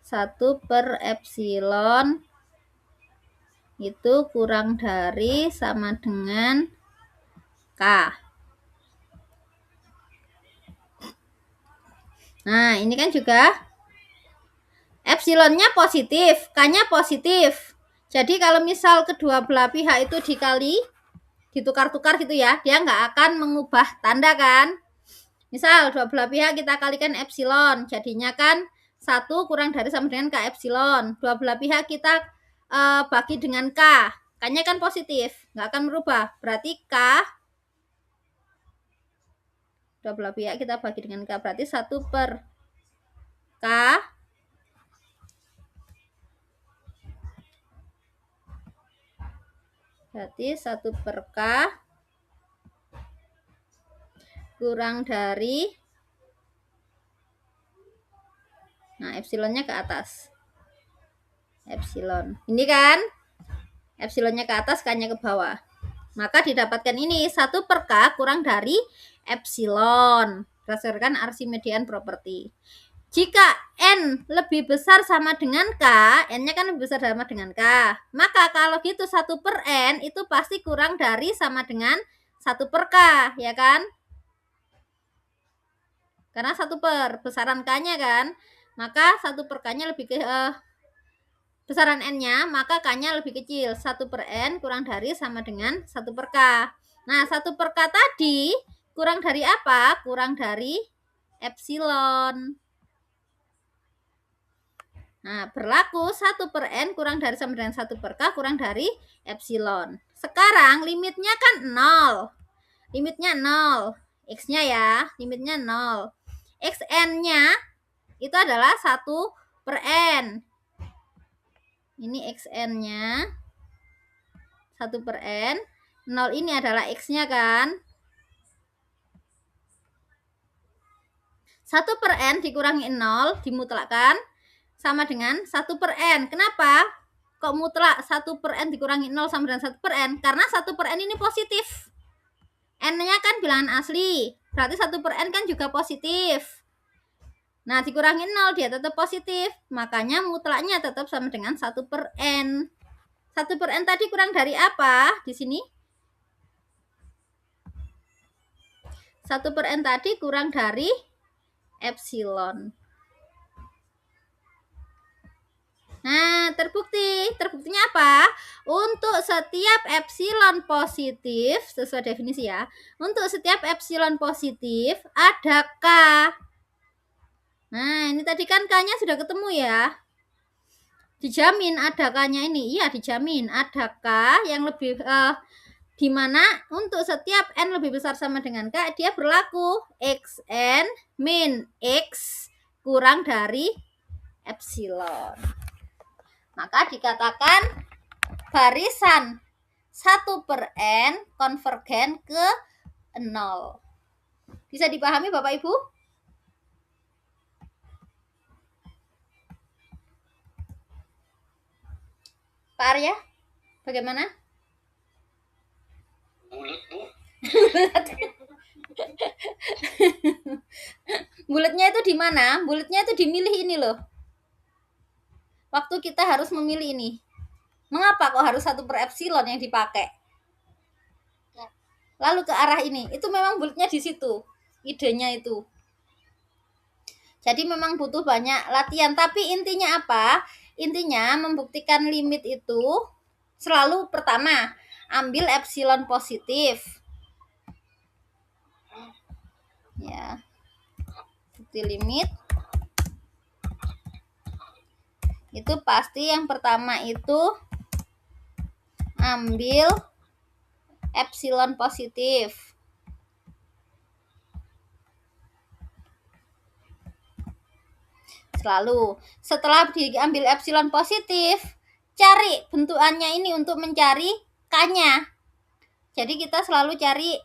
1 per epsilon itu kurang dari sama dengan K. Nah, ini kan juga epsilonnya positif, K-nya positif. Jadi kalau misal kedua belah pihak itu dikali, ditukar-tukar gitu ya, dia nggak akan mengubah tanda kan. Misal dua belah pihak kita kalikan epsilon, jadinya kan 1 kurang dari sama dengan K epsilon. Dua belah pihak kita bagi dengan K, K-nya kan positif, nggak akan merubah. Berarti K, dua belah pihak kita bagi dengan K, berarti 1 per K berarti 1 per K kurang dari, nah epsilonnya ke atas, epsilon ini kan epsilonnya ke atas, K-nya ke bawah, maka didapatkan ini 1 per K kurang dari epsilon berdasarkan Archimedean property. Jika N lebih besar sama dengan K, N-nya kan lebih besar sama dengan K, maka kalau gitu 1 per N itu pasti kurang dari sama dengan 1 per K, ya kan? Karena 1 per besaran K-nya kan, maka 1 per K-nya lebih ke besaran N-nya, maka K-nya lebih kecil. 1 per N kurang dari sama dengan 1 per K. Nah, 1 per K tadi kurang dari apa? Kurang dari epsilon. Nah, berlaku 1 per N kurang dari sama dengan 1 per K kurang dari epsilon. Sekarang limitnya kan 0. Limitnya 0. X-nya ya, limitnya 0. Xn-nya itu adalah 1 per N. Ini Xn-nya 1 per N. 0 ini adalah X-nya kan. 1 per N dikurangi 0 dimutlakkan sama dengan 1 per N. Kenapa? Kok mutlak 1 per N dikurangi 0 sama dengan 1 per N? Karena 1 per N ini positif. N-nya kan bilangan asli. Berarti 1 per N kan juga positif. Nah, dikurangi 0 dia tetap positif. Makanya mutlaknya tetap sama dengan 1 per N. 1 per N tadi kurang dari apa di sini? 1 per N tadi kurang dari epsilon. Nah, terbuktinya apa? Untuk setiap epsilon positif, sesuai definisi ya, untuk setiap epsilon positif ada K. Nah, ini tadi kan K-nya sudah ketemu ya. Dijamin ada K-nya ini. Iya, dijamin ada K yang lebih, di mana untuk setiap N lebih besar sama dengan K, dia berlaku Xn min X kurang dari epsilon. Maka dikatakan barisan 1 per N konvergen ke 0. Bisa dipahami Bapak Ibu? Pak Arya, bagaimana? Bulat, Bu. Bulatnya itu di mana? Bulatnya itu dimilih ini loh. Waktu kita harus memilih ini. Mengapa kok harus 1 per epsilon yang dipakai? Lalu ke arah ini. Itu memang bulatnya di situ. Idenya itu. Jadi memang butuh banyak latihan. Tapi intinya apa? Intinya membuktikan limit itu selalu pertama, ambil epsilon positif. Ya. Bukti limit Itu pasti yang pertama itu ambil epsilon positif. Selalu setelah diambil epsilon positif, cari bentukannya ini untuk mencari K-nya. Jadi kita selalu cari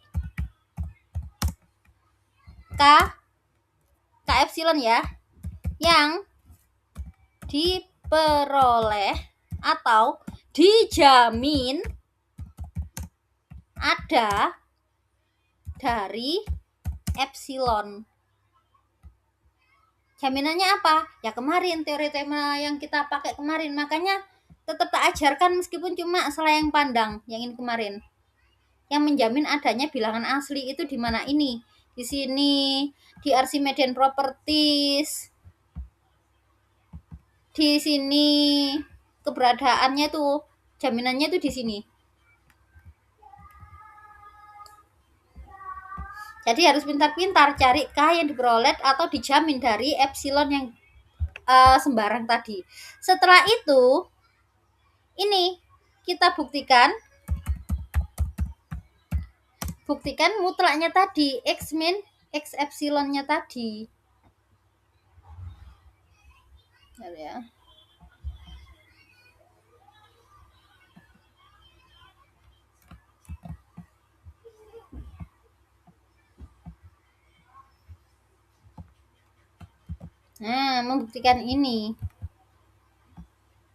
K epsilon ya, yang diperoleh atau dijamin ada dari epsilon. Jaminannya apa? Ya kemarin teori tema yang kita pakai kemarin, makanya tetap tak ajarkan meskipun cuma selayang pandang yang ini kemarin. Yang menjamin adanya bilangan asli itu di mana ini? Di sini, di Archimedean properties. Di sini keberadaannya tuh, jaminannya tuh di sini. Jadi harus pintar-pintar cari K yang diperoleh atau dijamin dari epsilon yang sembarang tadi. Setelah itu, ini kita buktikan mutlaknya tadi, X min X epsilonnya tadi. Ya. Nah, membuktikan ini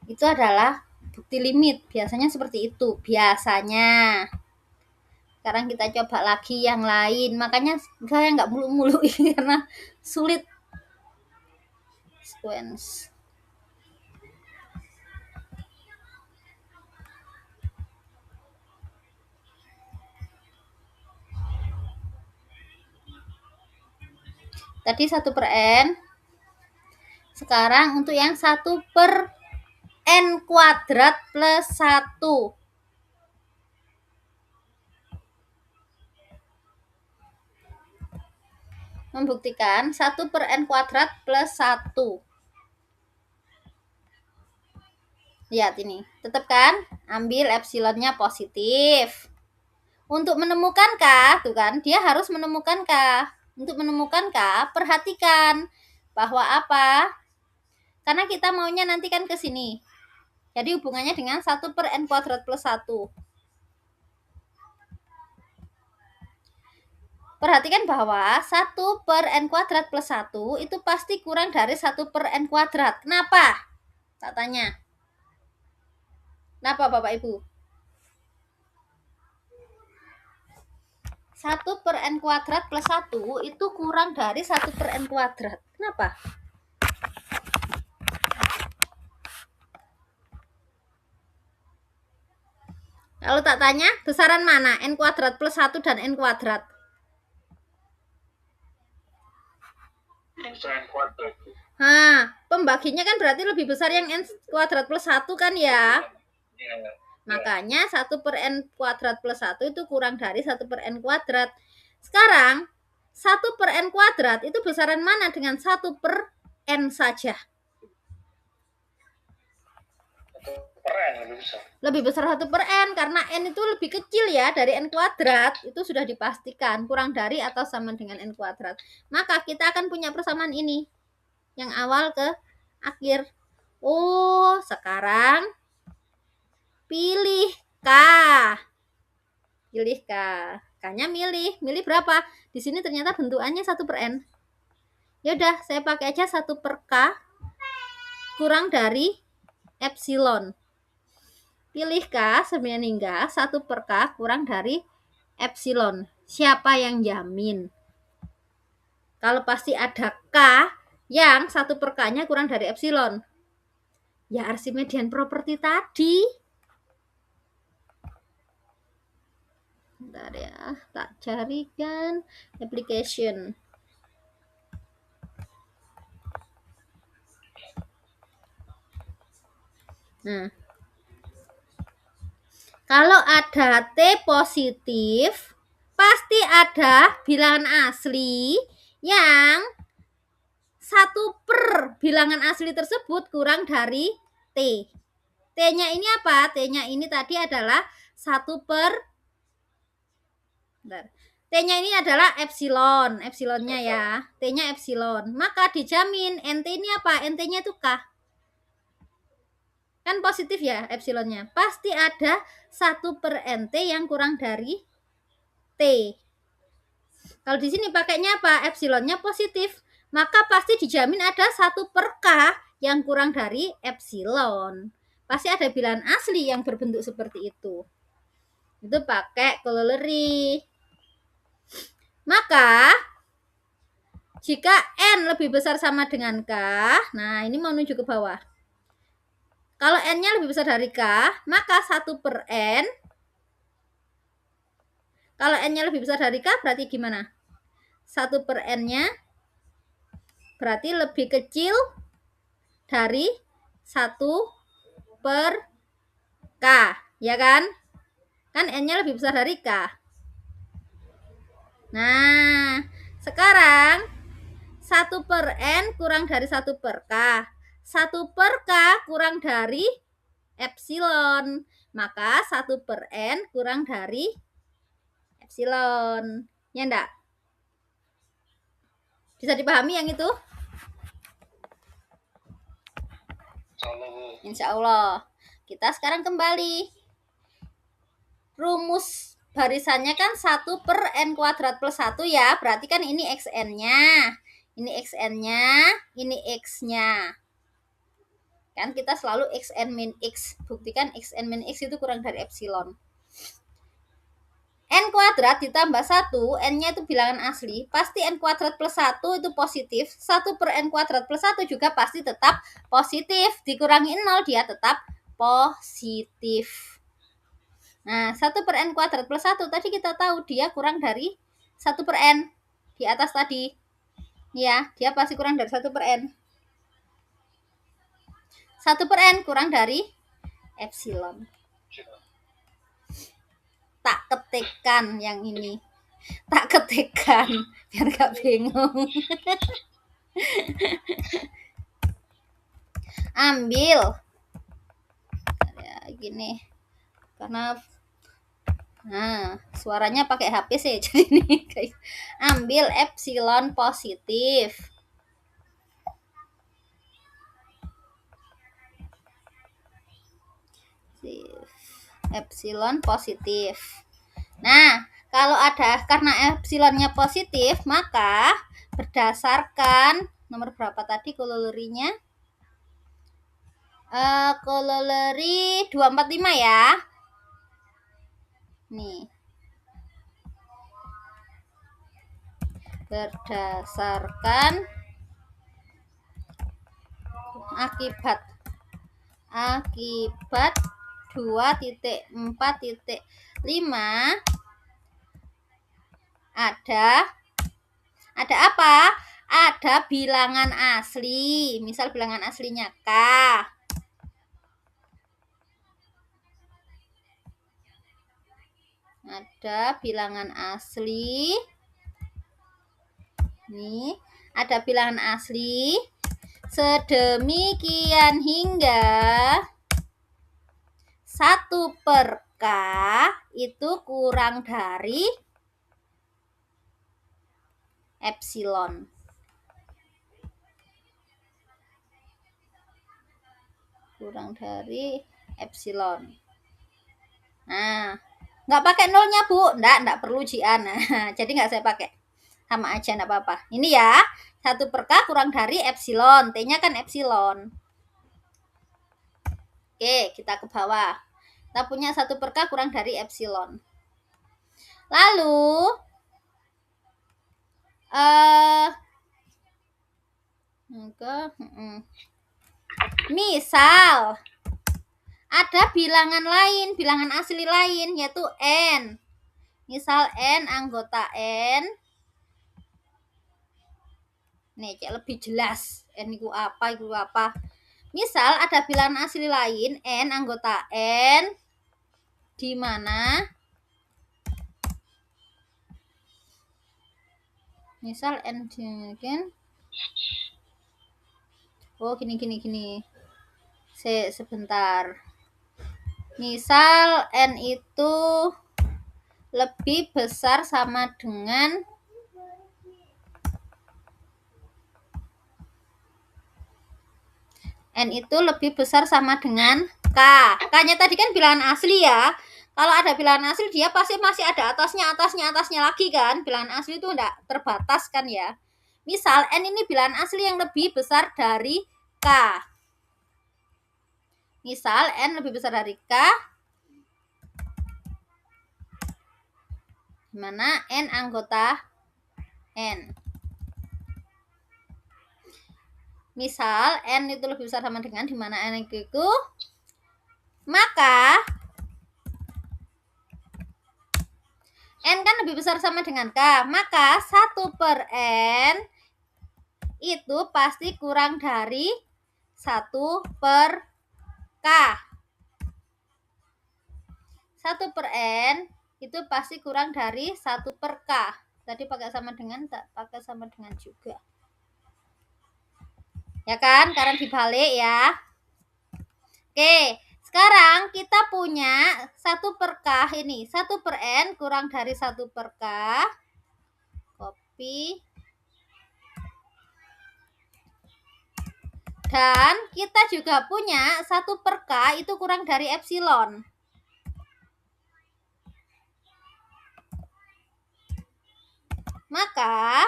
itu adalah bukti limit. Biasanya seperti itu. Biasanya. Sekarang kita coba lagi yang lain. Makanya saya nggak mulu-mulu ini karena sulit. Sequence. Tadi 1/n. Sekarang untuk yang 1/n kuadrat plus 1. Membuktikan 1/n kuadrat plus 1. Lihat ini, tetap kan? Ambil epsilonnya positif. Untuk menemukan K, tuh kan, dia harus menemukan K. Untuk menemukan K, perhatikan bahwa apa? Karena kita maunya nanti kan ke sini. Jadi hubungannya dengan 1/n kuadrat plus 1. Perhatikan bahwa 1/n kuadrat plus 1 itu pasti kurang dari 1/n kuadrat. Kenapa? Tak tanya. Kenapa Bapak Ibu? 1/n kuadrat plus 1 itu kurang dari 1/n kuadrat. Kenapa? Kalau tak tanya, besaran mana? N kuadrat plus 1 dan N kuadrat. N kuadrat. Nah, pembaginya kan berarti lebih besar yang N kuadrat plus 1 kan ya? Makanya 1/n kuadrat plus 1 itu kurang dari 1/n kuadrat. Sekarang, 1/n kuadrat itu besaran mana dengan 1/n saja? Lebih besar 1/n karena n itu lebih kecil ya dari n kuadrat. Itu sudah dipastikan kurang dari atau sama dengan n kuadrat. Maka kita akan punya persamaan ini. Yang awal ke akhir. Oh, sekarang pilih K. Pilih K. K-nya milih berapa? Di sini ternyata bentukannya 1/n. Yaudah, saya pakai aja 1/k kurang dari epsilon. Pilih K sehingga 1/k kurang dari epsilon. Siapa yang jamin? Kalau pasti ada K yang 1/k-nya kurang dari epsilon. Ya Archimedean property tadi. Bentar ya, tak carikan application. Nah, kalau ada T positif, pasti ada bilangan asli yang 1/bilangan asli tersebut kurang dari T. T-nya ini apa? T-nya ini tadi adalah 1 per T-nya ini adalah epsilon, epsilonnya ya. T-nya epsilon. Maka dijamin NT ini apa? NT-nya itu K. Kan positif ya epsilonnya. Pasti ada 1 per NT yang kurang dari T. Kalau di sini pakainya apa? Epsilonnya positif. Maka pasti dijamin ada 1 per K yang kurang dari epsilon. Pasti ada bilangan asli yang berbentuk seperti itu. Itu pakai corollary. Maka jika N lebih besar sama dengan K, nah ini mau menuju ke bawah. Kalau N-nya lebih besar dari K, maka 1 per N. Kalau N-nya lebih besar dari K, berarti gimana? 1 per N-nya berarti lebih kecil dari 1 per K, ya kan? Kan N-nya lebih besar dari K. Nah, sekarang 1 per N kurang dari 1 per K. 1 per K kurang dari epsilon. Maka 1 per N kurang dari epsilon. Ya enggak? Bisa dipahami yang itu? Insya Allah. Kita sekarang kembali. Rumus barisannya kan 1 per N kuadrat plus 1 ya. Berarti kan ini XN-nya. Ini XN-nya, ini X-nya. Kan kita selalu XN min X. Buktikan XN min X itu kurang dari epsilon. N kuadrat ditambah 1, N-nya itu bilangan asli, pasti N kuadrat plus 1 itu positif. 1 per N kuadrat plus 1 juga pasti tetap positif. Dikurangi 0, dia tetap positif. Nah, 1 per N kuadrat plus 1, tadi kita tahu dia kurang dari 1 per N. Di atas tadi. Ya, dia pasti kurang dari 1 per N. 1 per N kurang dari epsilon. Tak ketikkan yang ini. Tak ketikkan biar gak bingung. Ambil ya gini karena suaranya pakai HP sih jadi nih guys. Ambil epsilon positif. Epsilon positif. Nah, kalau ada karena epsilonnya positif, maka berdasarkan nomor berapa tadi corollary-nya? Corollary 245 ya. Nih. Berdasarkan akibat 2.4.5 ada apa? Ada bilangan asli. Misal bilangan aslinya K. Ada bilangan asli. Nih, ada bilangan asli sedemikian hingga 1 per K itu kurang dari epsilon. Kurang dari epsilon. Nah, nggak pakai nolnya Bu, nggak perlu jian. Nah, jadi nggak saya pakai. Sama aja nggak apa-apa. Ini ya, 1 per K kurang dari epsilon. T-nya kan epsilon. Oke, kita ke bawah. Kita punya 1 per K kurang dari epsilon. Lalu, misal ada bilangan lain, bilangan asli lain, yaitu N. Misal N anggota N. Nih, cek lebih jelas. N itu apa, itu apa. Misal ada bilangan asli lain, N anggota N, di mana misal N kan, oh gini. Sebentar. Misal N itu lebih besar sama dengan N itu lebih besar sama dengan K. K-nya tadi kan bilangan asli ya. Kalau ada bilangan asli dia pasti masih ada atasnya lagi kan. Bilangan asli itu enggak terbatas kan ya. Misal N ini bilangan asli yang lebih besar dari K. Misal N lebih besar dari K, dimana N anggota N. Misal N itu lebih besar sama dengan dimana N itu, maka N kan lebih besar sama dengan K, maka 1/N itu pasti kurang dari 1/K. 1/N itu pasti kurang dari 1/K. Tadi pakai sama dengan, tak pakai sama dengan juga. Ya kan, karena dibalik ya. Oke, sekarang kita punya 1/K ini. 1/N kurang dari 1/K. Copy. Dan kita juga punya 1/K itu kurang dari epsilon. Maka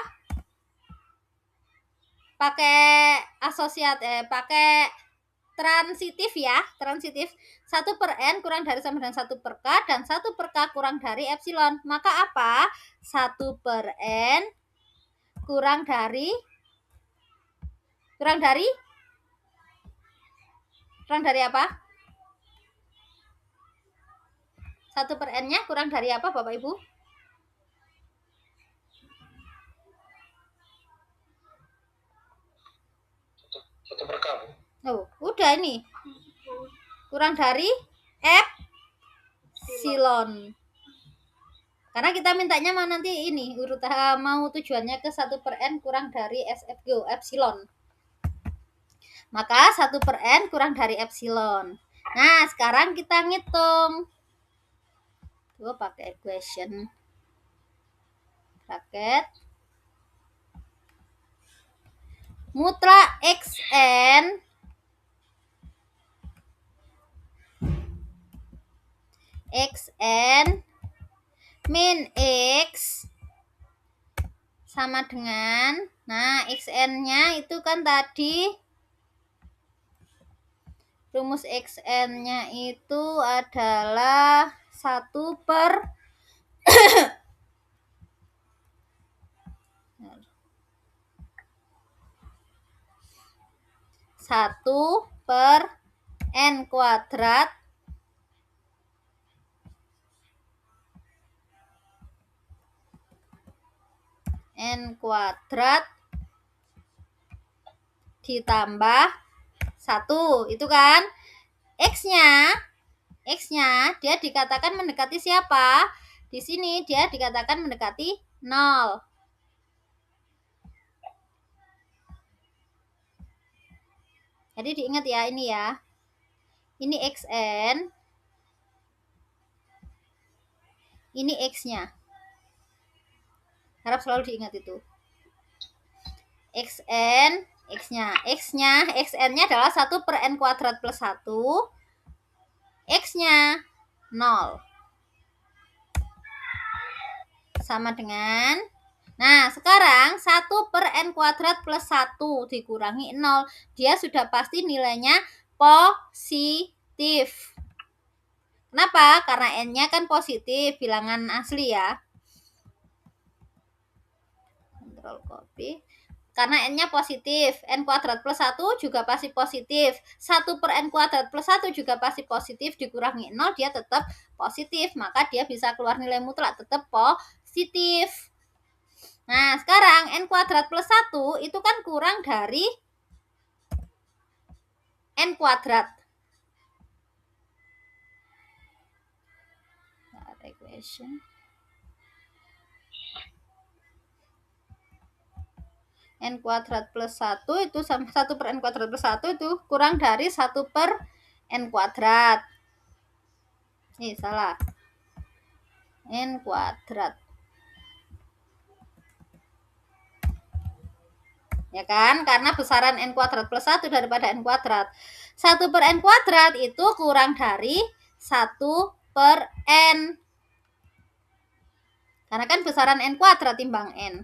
pakai pakai transitif ya, transitif. 1/N kurang dari sama dengan 1/K dan 1/K kurang dari epsilon. Maka apa? 1/N kurang dari apa? 1/N-nya kurang dari apa, Bapak Ibu? Oh, udah ini. Kurang dari epsilon. Karena kita mintanya mau nanti ini urutan mau tujuannya ke 1/N kurang dari epsilon. Maka 1/N kurang dari epsilon. Nah, sekarang kita ngitung. Tuh pakai equation. Bracket. Mutlak xn min x sama dengan, nah xn-nya itu kan tadi rumus xn-nya itu adalah 1/1/n kuadrat n kuadrat ditambah 1, itu kan. X-nya dia dikatakan mendekati siapa? Di sini dia dikatakan mendekati 0. Jadi diingat ya ini ya. Ini xn. Ini x-nya. Harap selalu diingat itu. xn, xn-nya adalah 1/n kuadrat plus 1. X-nya 0. Sama dengan, nah sekarang 1/n kuadrat plus 1 dikurangi 0. Dia sudah pasti nilainya positif. Kenapa? Karena n-nya kan positif, bilangan asli ya. Control copy. Karena n-nya positif, n kuadrat plus 1 juga pasti positif. 1/n kuadrat plus 1 juga pasti positif, dikurangi 0 dia tetap positif. Maka dia bisa keluar nilai mutlak tetap positif. Nah, sekarang n kuadrat plus 1 itu kan kurang dari n kuadrat. Equation. N kuadrat plus 1 itu sama 1/n kuadrat plus 1 itu kurang dari 1/n N kuadrat. Salah. N kuadrat. Ya kan? Karena besaran N kuadrat plus 1 daripada N kuadrat. 1 per N kuadrat itu kurang dari 1 per N. Karena kan besaran N kuadrat timbang N.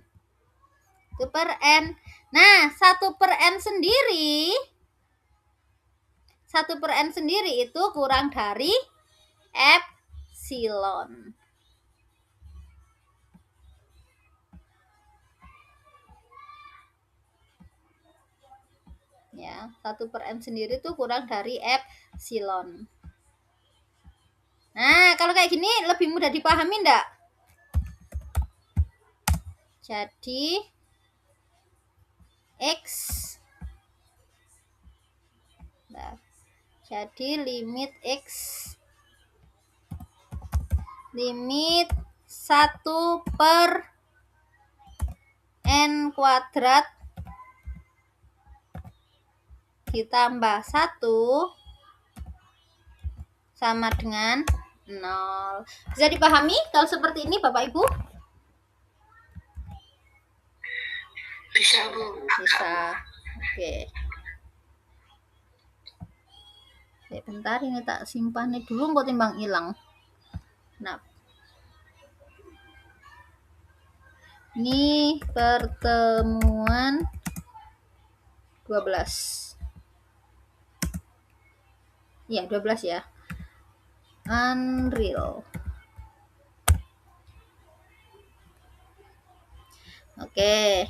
1 per N. Nah, 1 per N sendiri, 1 per N sendiri itu kurang dari epsilon. Ya, 1 per N sendiri itu kurang dari epsilon. Nah, kalau kayak gini lebih mudah dipahami enggak? Jadi X. Nah, jadi limit X, limit 1 per N kuadrat ditambah 1 sama dengan 0. Bisa dipahami kalau seperti ini Bapak Ibu? Bisa, Bu. Bisa. Oke. Bentar ini tak simpan dulu kok timbang hilang. Nah. Ini pertemuan 12. Ya, 12 ya. Unreal. Oke.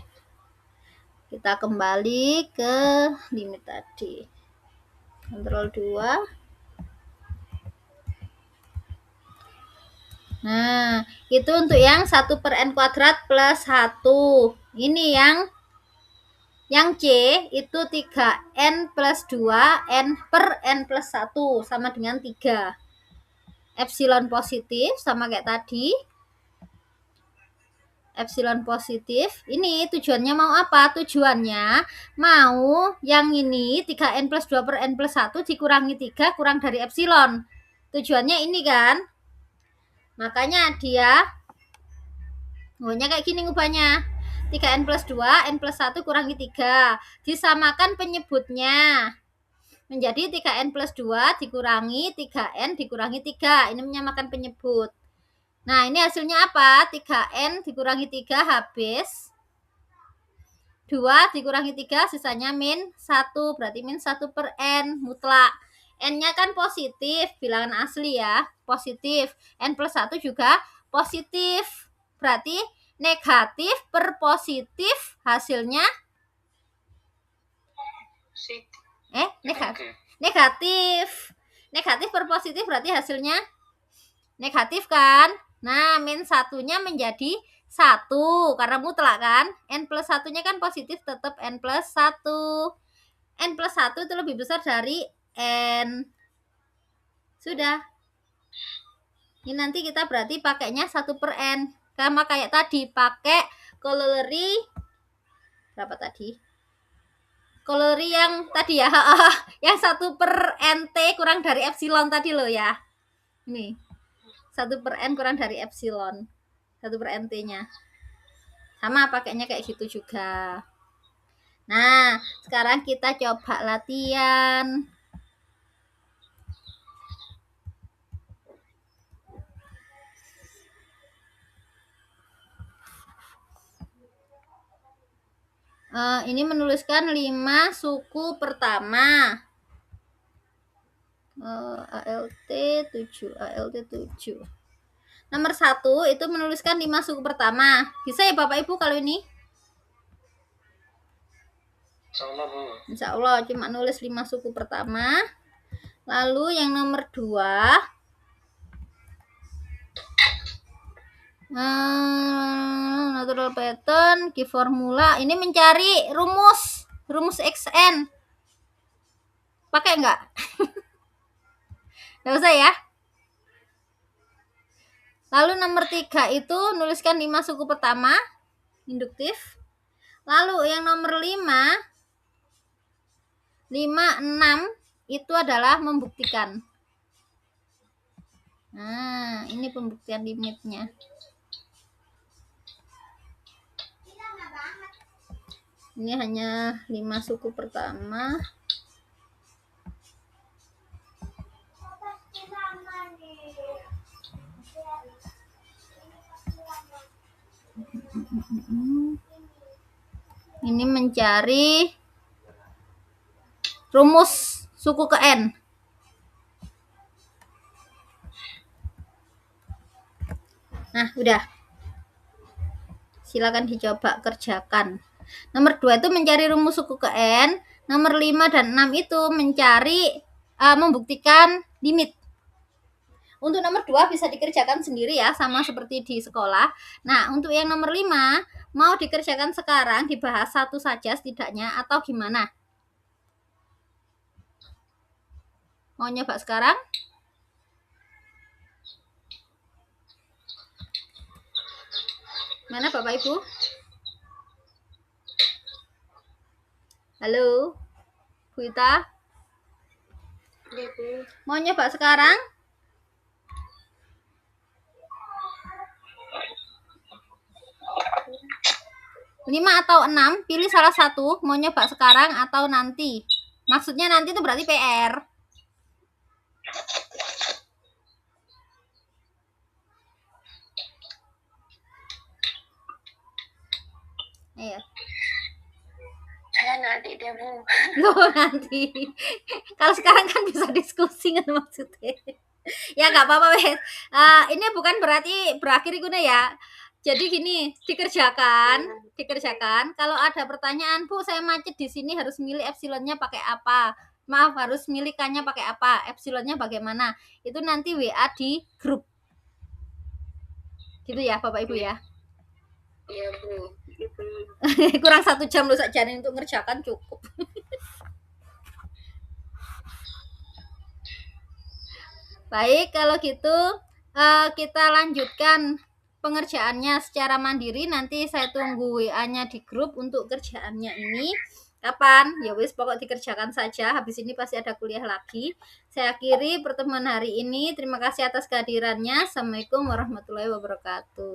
Kita kembali ke limit tadi. Ctrl 2. Nah, itu untuk yang 1 per N kuadrat plus 1. Ini yang C itu 3N plus 2, N per N plus 1 sama dengan 3. Epsilon positif sama kayak tadi. Epsilon positif. Ini tujuannya mau apa? Tujuannya mau yang ini 3N plus 2 per N plus 1 dikurangi 3 kurang dari epsilon. Tujuannya ini kan? Makanya dia ngubahnya kayak gini ngubahnya. 3N plus 2, N plus 1 kurangi 3. Disamakan penyebutnya. Menjadi 3N plus 2 dikurangi 3N dikurangi 3. Ini menyamakan penyebut. Nah, ini hasilnya apa? 3N dikurangi 3 habis. 2 dikurangi 3 sisanya min 1. Berarti min 1 per N mutlak. N-nya kan positif, bilangan asli ya. Positif. N plus 1 juga positif. Berarti negatif per positif hasilnya negatif. Negatif per positif berarti hasilnya negatif kan? Nah, min 1-nya menjadi 1 karena mutlak kan? N plus 1-nya kan positif tetap N plus 1. N plus 1 itu lebih besar dari N. Sudah. Ini nanti kita berarti pakainya 1 per N. Sama kayak tadi, pakai corollary berapa tadi? Corollary yang tadi ya, yang 1 per NT kurang dari epsilon tadi loh ya. Ini 1 per N kurang dari epsilon. 1 per NT-nya. Sama pakainya kayak gitu juga. Nah, sekarang kita coba latihan. Ini menuliskan 5 suku pertama. ALT 7, ALT 7. Nomor 1 itu menuliskan 5 suku pertama. Bisa ya Bapak Ibu kalau ini? Insyaallah, Bu. Insyaallah cuma nulis 5 suku pertama. Lalu yang nomor 2 natural pattern, key formula. Ini mencari rumus XN. Pakai enggak? Nggak usah ya. Lalu nomor 3 itu nuliskan 5 suku pertama, induktif. Lalu yang nomor 5, 6 itu adalah membuktikan. Nah, ini pembuktian limitnya. Ini hanya 5 suku pertama. Ini mencari rumus suku ke N. Nah, udah. Silakan dicoba kerjakan. Nomor 2 itu mencari rumus suku ke N. Nomor 5 dan 6 itu mencari membuktikan limit. Untuk nomor 2 bisa dikerjakan sendiri ya, sama seperti di sekolah. Nah, untuk yang nomor 5 mau dikerjakan sekarang, dibahas satu saja setidaknya atau gimana? Mau nyoba sekarang? Mana Bapak Ibu? Halo, Bu Ita? Mau nyoba sekarang? Lima atau 6, pilih salah satu. Mau nyoba sekarang atau nanti? Maksudnya nanti itu berarti PR. Ayo. Saya nanti deh, Bu. Loh, nanti. Kalau sekarang kan bisa diskusi kan maksudnya. Ya nggak apa-apa wes. Ini bukan berarti berakhir itu ya. Jadi gini, dikerjakan. Kalau ada pertanyaan, Bu, saya macet di sini harus milih epsilonnya pakai apa? Maaf, harus milih K-nya pakai apa? Epsilonnya bagaimana? Itu nanti WA di grup. Gitu ya, Bapak Ibu ya. Iya, Bu. Kurang 1 jam loh saja untuk ngerjakan cukup. Baik, kalau gitu kita lanjutkan pengerjaannya secara mandiri. Nanti saya tunggu WA-nya di grup untuk kerjaannya ini. Kapan? Ya wis, pokok dikerjakan saja. Habis ini pasti ada kuliah lagi. Saya akhiri pertemuan hari ini. Terima kasih atas kehadirannya. Assalamualaikum warahmatullahi wabarakatuh.